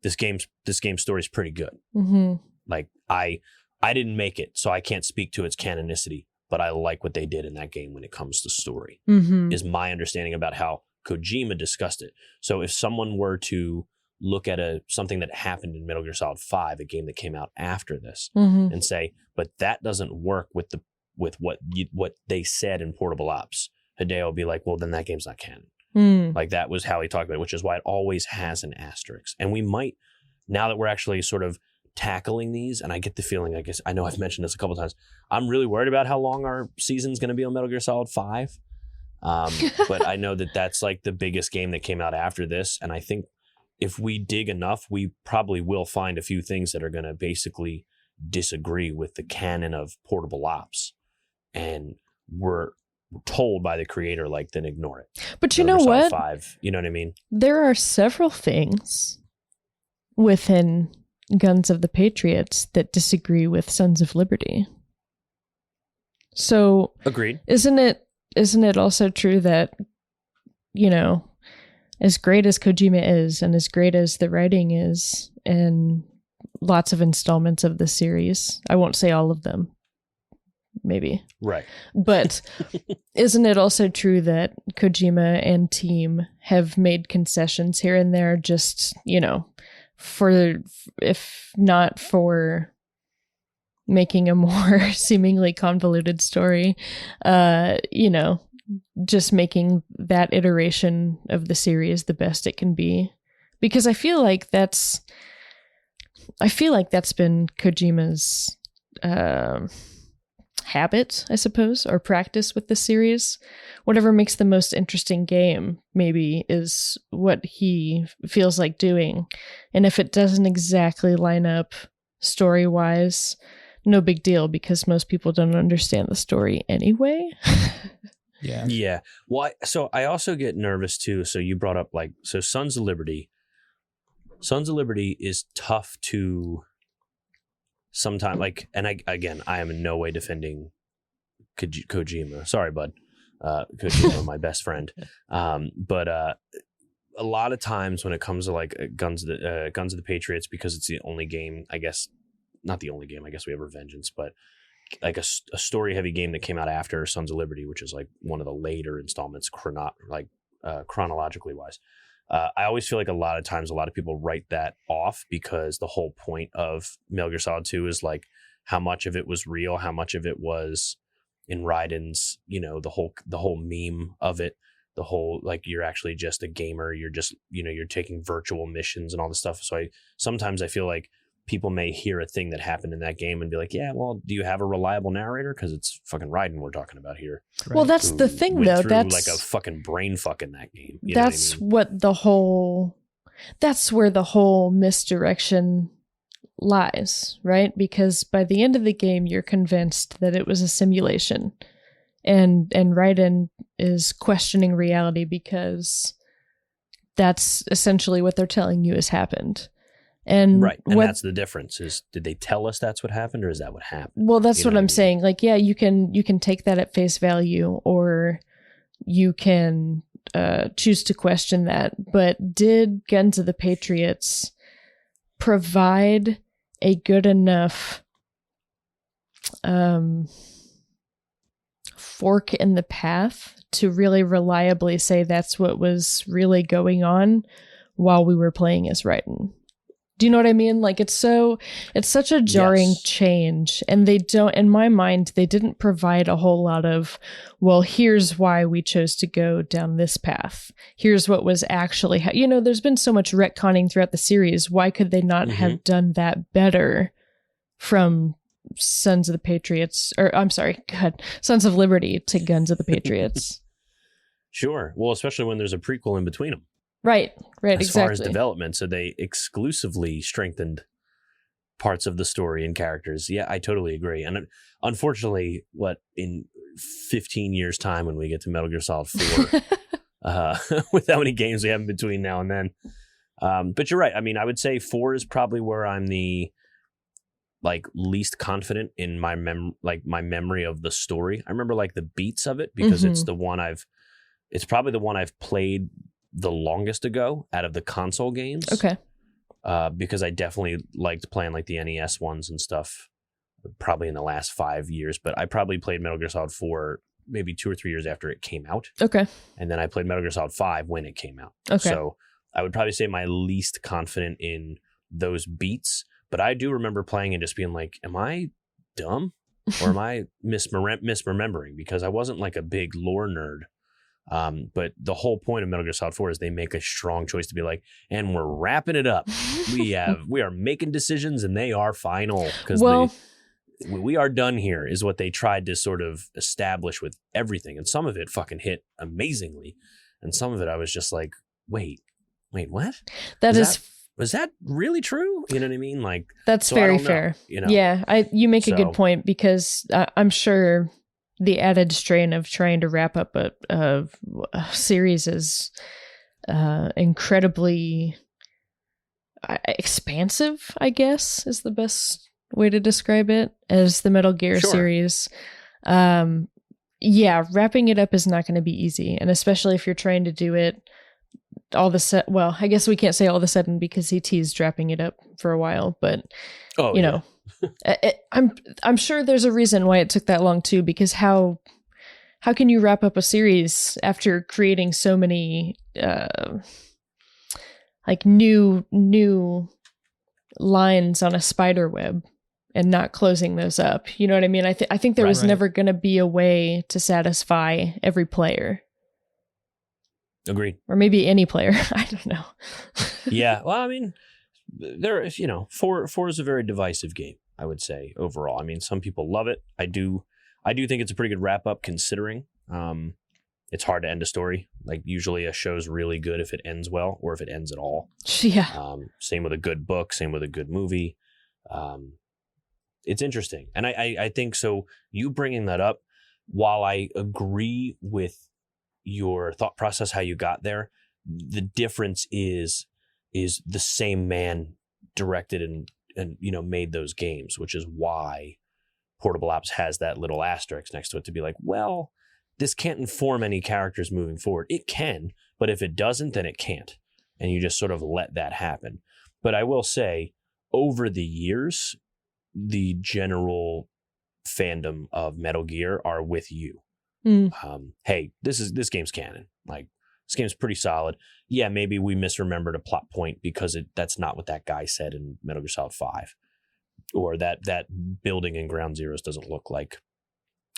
this game's story is pretty good. Mm-hmm. Like I didn't make it, so I can't speak to its canonicity, but I like what they did in that game when it comes to story. Mm-hmm. Is my understanding about how Kojima discussed it. So if someone were to look at something that happened in Metal Gear Solid 5, a game that came out after this, and say, but that doesn't work with what they said in Portable Ops, Hideo will be like, well, then that game's not canon. Like that was how he talked about it, which is why it always has an asterisk. And we might, now that we're actually sort of tackling these, and I get the feeling, I guess, I know I've mentioned this a couple times, I'm really worried about how long our season's going to be on Metal Gear Solid 5. But I know that that's like the biggest game that came out after this. And I think if we dig enough, we probably will find a few things that are going to basically disagree with the canon of Portable Ops. And we're told by the creator, like, then ignore it. But you know what? 5, you know what I mean? There are several things within Guns of the Patriots that disagree with Sons of Liberty. So agreed. Isn't it also true that, as great as Kojima is and as great as the writing is and lots of installments of the series, I won't say all of them, maybe. Right. But isn't it also true that Kojima and team have made concessions here and there just, for, if not for making a more seemingly convoluted story, just making that iteration of the series the best it can be, because I feel like that's been Kojima's habit, I suppose, or practice with the series. Whatever makes the most interesting game, maybe, is what he feels like doing. And if it doesn't exactly line up story-wise, no big deal, because most people don't understand the story anyway. Yeah. Yeah. Well, so I also get nervous too. So you brought up Sons of Liberty. Sons of Liberty is tough to sometimes and I am in no way defending Kojima. Sorry, bud. Kojima, my best friend. But a lot of times when it comes to like Guns of the Patriots, because it's the only game, I guess, not the only game, I guess we have Revengeance, but like a story heavy game that came out after Sons of Liberty, which is like one of the later installments chronologically wise. I always feel like a lot of times a lot of people write that off because the whole point of Metal Gear Solid 2 is like how much of it was real, how much of it was in Raiden's, the whole meme of it, the whole like you're actually just a gamer, you're just you're taking virtual missions and all this stuff. So sometimes I feel like people may hear a thing that happened in that game and be like, yeah, well, do you have a reliable narrator? Because it's fucking Raiden we're talking about here. Right. Well, that's the thing, though. That's like a fucking brain fuck in that game. That's where the whole misdirection lies, right? Because by the end of the game, you're convinced that it was a simulation, and Raiden is questioning reality because that's essentially what they're telling you has happened. And right, and that's the difference. Is did they tell us that's what happened, or is that what happened? Well, that's what I'm saying. Like, yeah, you can take that at face value, or you can choose to question that. But did Guns of the Patriots provide a good enough fork in the path to really reliably say that's what was really going on while we were playing as Raiden? Do you know what I mean? Like, it's such a jarring change, and they don't, in my mind, they didn't provide a whole lot of, well, here's why we chose to go down this path. Here's what was actually, there's been so much retconning throughout the series. Why could they not have done that better from Sons of the Patriots, or I'm sorry, God, Sons of Liberty to Guns of the Patriots? Sure. Well, especially when there's a prequel in between them. Right, as exactly. far as development, so they exclusively strengthened parts of the story and characters. Yeah, I totally agree. And unfortunately, in 15 years' time, when we get to Metal Gear Solid 4, with how many games we have in between now and then, but you're right. I mean, I would say 4 is probably where I'm the least confident in my memory of the story. I remember the beats of it because it's probably the one I've played the longest ago out of the console games. Okay. Because I definitely liked playing the NES ones and stuff probably in the last 5 years, but I probably played Metal Gear Solid 4 maybe 2 or 3 years after it came out. Okay. And then I played Metal Gear Solid 5 when it came out. Okay. So I would probably say my least confident in those beats, but I do remember playing and just being like, am I dumb or am I misremembering? Because I wasn't a big lore nerd. But the whole point of Metal Gear Solid 4 is they make a strong choice to be like, and we're wrapping it up. We are making decisions and they are final because we are done here is what they tried to sort of establish with everything. And some of it fucking hit amazingly. And some of it I was just like, wait, what? Was that really true? You know what I mean? That's very fair. Yeah, you make a good point because I'm sure the added strain of trying to wrap up a series is incredibly expansive, I guess, is the best way to describe it, as the Metal Gear series. Wrapping it up is not going to be easy, and especially if you're trying to do it well, I guess we can't say all of a sudden because he teased wrapping it up for a while, but know, I'm sure there's a reason why it took that long too, because how can you wrap up a series after creating so many new lines on a spider web and not closing those up? You know what I mean? I think there was never going to be a way to satisfy every player. Agreed. Or maybe any player. I don't know. Yeah. Well, I mean, there is, 4 is a very divisive game, I would say, overall. I mean, some people love it. I do think it's a pretty good wrap up considering it's hard to end a story. Like usually a show's really good if it ends well or if it ends at all. Yeah. Same with a good book, same with a good movie. It's interesting. And I think so. You bringing that up, while I agree with your thought process, how you got there, the difference is the same man directed and made those games, which is why Portable Ops has that little asterisk next to it to be like, well, this can't inform any characters moving forward. It can, but if it doesn't, then it can't. And you just sort of let that happen. But I will say, over the years, the general fandom of Metal Gear are with you. Hey, this game's canon. Like, this game's pretty solid. Yeah, maybe we misremembered a plot point because that's not what that guy said in Metal Gear Solid 5. Or that building in Ground Zeroes doesn't look like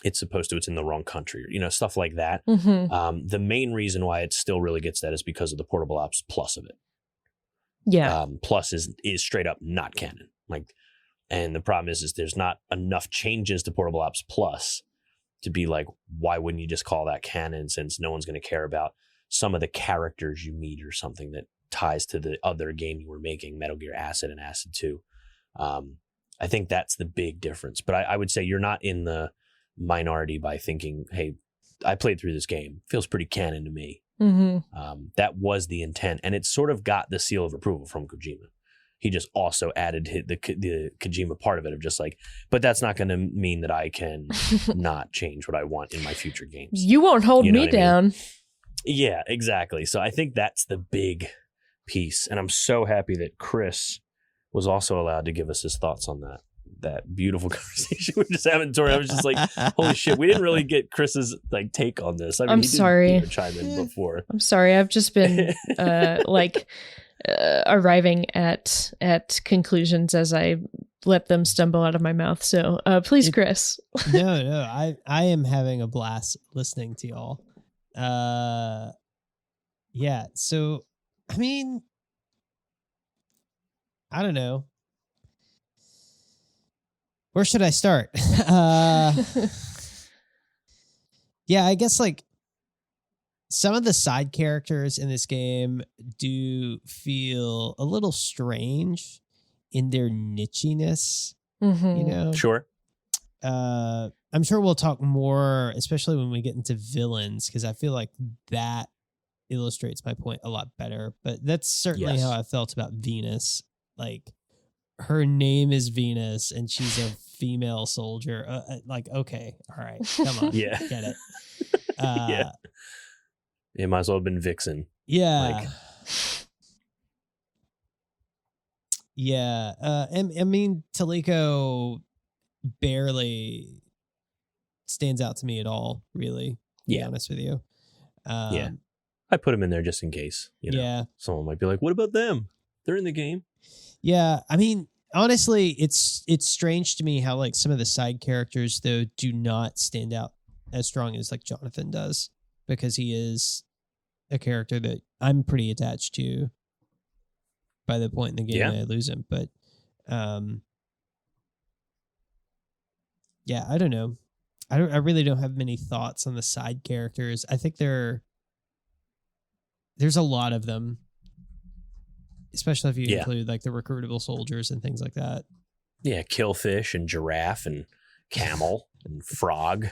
it's supposed to. It's in the wrong country. Stuff like that. The main reason why it still really gets that is because of the Portable Ops plus of it. Yeah. Plus is straight up not canon. Like, and the problem is there's not enough changes to Portable Ops plus to be like, why wouldn't you just call that canon, since no one's going to care about some of the characters you meet or something that ties to the other game you were making, Metal Gear Acid and Acid 2. I think that's the big difference. But I would say you're not in the minority by thinking, hey, I played through this game. Feels pretty canon to me. That was the intent. And it sort of got the seal of approval from Kojima. He just also added the Kojima part of it of just like, but that's not going to mean that I can not change what I want in my future games. You won't hold me down. Mean? Yeah, exactly. So I think that's the big piece. And I'm so happy that Chris was also allowed to give us his thoughts on that beautiful conversation we just having, Tori. I was just like, holy shit, we didn't really get Chris's like take on this. I mean, I'm sorry. Chime in before. I'm sorry. I've just been arriving at conclusions as I let them stumble out of my mouth. So please, Chris. No, I am having a blast listening to y'all. Yeah. So, I mean, I don't know. Where should I start? Yeah, I guess like some of the side characters in this game do feel a little strange in their nichiness, Sure. I'm sure we'll talk more, especially when we get into villains, because I feel like that illustrates my point a lot better. But that's certainly how I felt about Venus. Like, her name is Venus and she's a female soldier. Like, okay, all right, come on, yeah, get it. Yeah, it might as well have been Vixen. Yeah, yeah. I mean, Taliko barely stands out to me at all, really. To be honest with you. Yeah, I put him in there just in case. Someone might be like, "What about them? They're in the game." Yeah, I mean, honestly, it's strange to me how like some of the side characters though do not stand out as strong as like Jonathan does, because he is a character that I'm pretty attached to by the point in the game I lose him. But yeah, I don't know. I really don't have many thoughts on the side characters. I think there's a lot of them. Especially if you include like the recruitable soldiers and things like that. Yeah, Killfish and Giraffe and Camel and Frog.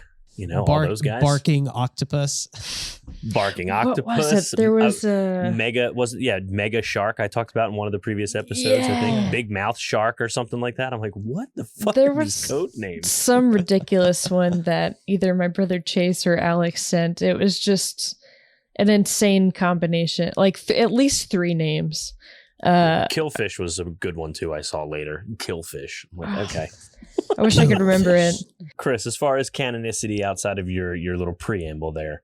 All those guys. Barking Octopus. Barking Octopus. What was it? There was a Mega Shark. I talked about in one of the previous episodes. I think Big Mouth Shark or something like that. I'm like, what the fuck? There are was these code names? Some ridiculous one that either my brother Chase or Alex sent. It was just an insane combination. Like at least 3 names. Killfish was a good one too. I saw later. Killfish. I'm like, okay. I wish I could remember it. Chris, as far as canonicity outside of your little preamble there,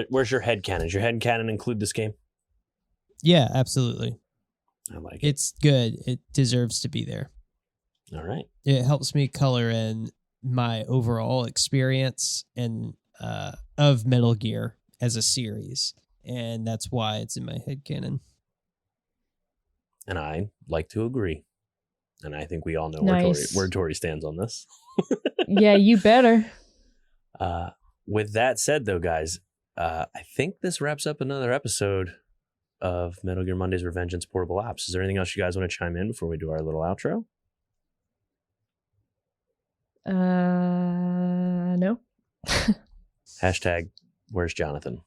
where's your headcanon? Does your headcanon include this game? Yeah, absolutely. I like it. It's good. It deserves to be there. All right. It helps me color in my overall experience and of Metal Gear as a series, and that's why it's in my headcanon. And I like to agree. And I think we all know Nice. where Tori stands on this. Yeah, you better. With that said, though, guys, I think this wraps up another episode of Metal Gear Monday's Revengeance Portable Ops. Is there anything else you guys want to chime in before we do our little outro? No. Hashtag, where's Jonathan?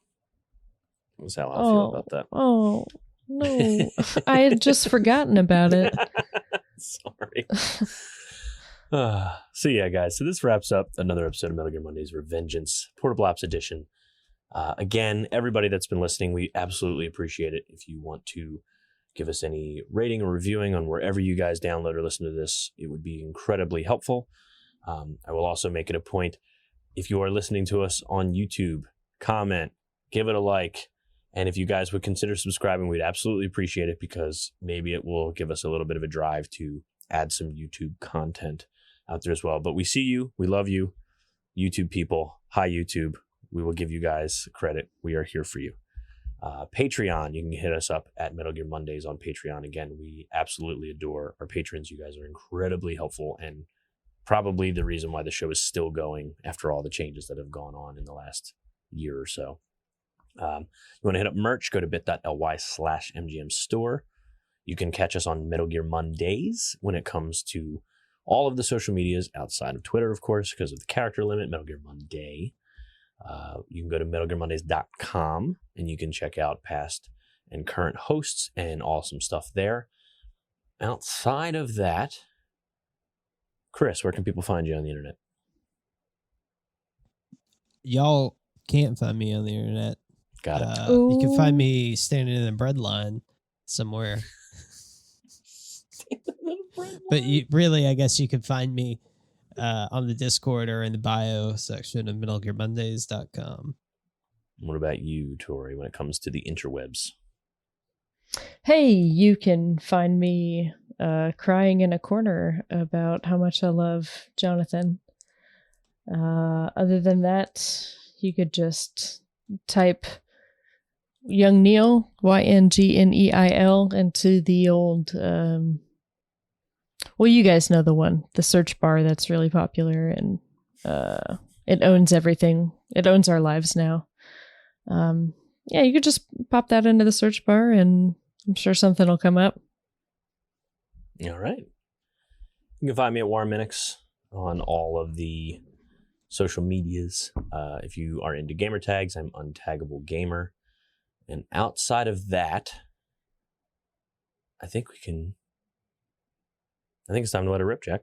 That's how I feel about that. Oh, no. I had just forgotten about it. Sorry. So yeah, guys. So this wraps up another episode of Metal Gear Monday's Revengeance Portable Ops Edition. Again, everybody that's been listening, we absolutely appreciate it. If you want to give us any rating or reviewing on wherever you guys download or listen to this, it would be incredibly helpful. I will also make it a point, if you are listening to us on YouTube, comment, give it a like. And if you guys would consider subscribing, we'd absolutely appreciate it, because maybe it will give us a little bit of a drive to add some YouTube content out there as well. But we see you. We love you. YouTube people. Hi, YouTube. We will give you guys credit. We are here for you. Patreon, you can hit us up at Metal Gear Mondays on Patreon. Again, we absolutely adore our patrons. You guys are incredibly helpful and probably the reason why the show is still going after all the changes that have gone on in the last year or so. You want to hit up merch, go to bit.ly/MGM store. You can catch us on Metal Gear Mondays when it comes to all of the social medias outside of Twitter, of course, because of the character limit, Metal Gear Monday. You can go to metalgearmondays.com and you can check out past and current hosts and awesome stuff there. Outside of that, Chris, where can people find you on the internet? Y'all can't find me on the internet. Got it. You can find me standing in the bread line somewhere. But really, I guess you can find me on the Discord or in the bio section of metalgearmondays.com. What about you, Tori, when it comes to the interwebs? Hey, you can find me crying in a corner about how much I love Jonathan. Other than that, you could just type Young Neil, YNGNEIL, into the old, well, you guys know the one, the search bar that's really popular, and it owns everything. It owns our lives now. Yeah, you could just pop that into the search bar and I'm sure something will come up. All right. You can find me at Warminix on all of the social medias. If you are into gamer tags, I'm Untaggable Gamer. And outside of that, I think it's time to let it rip, Jack.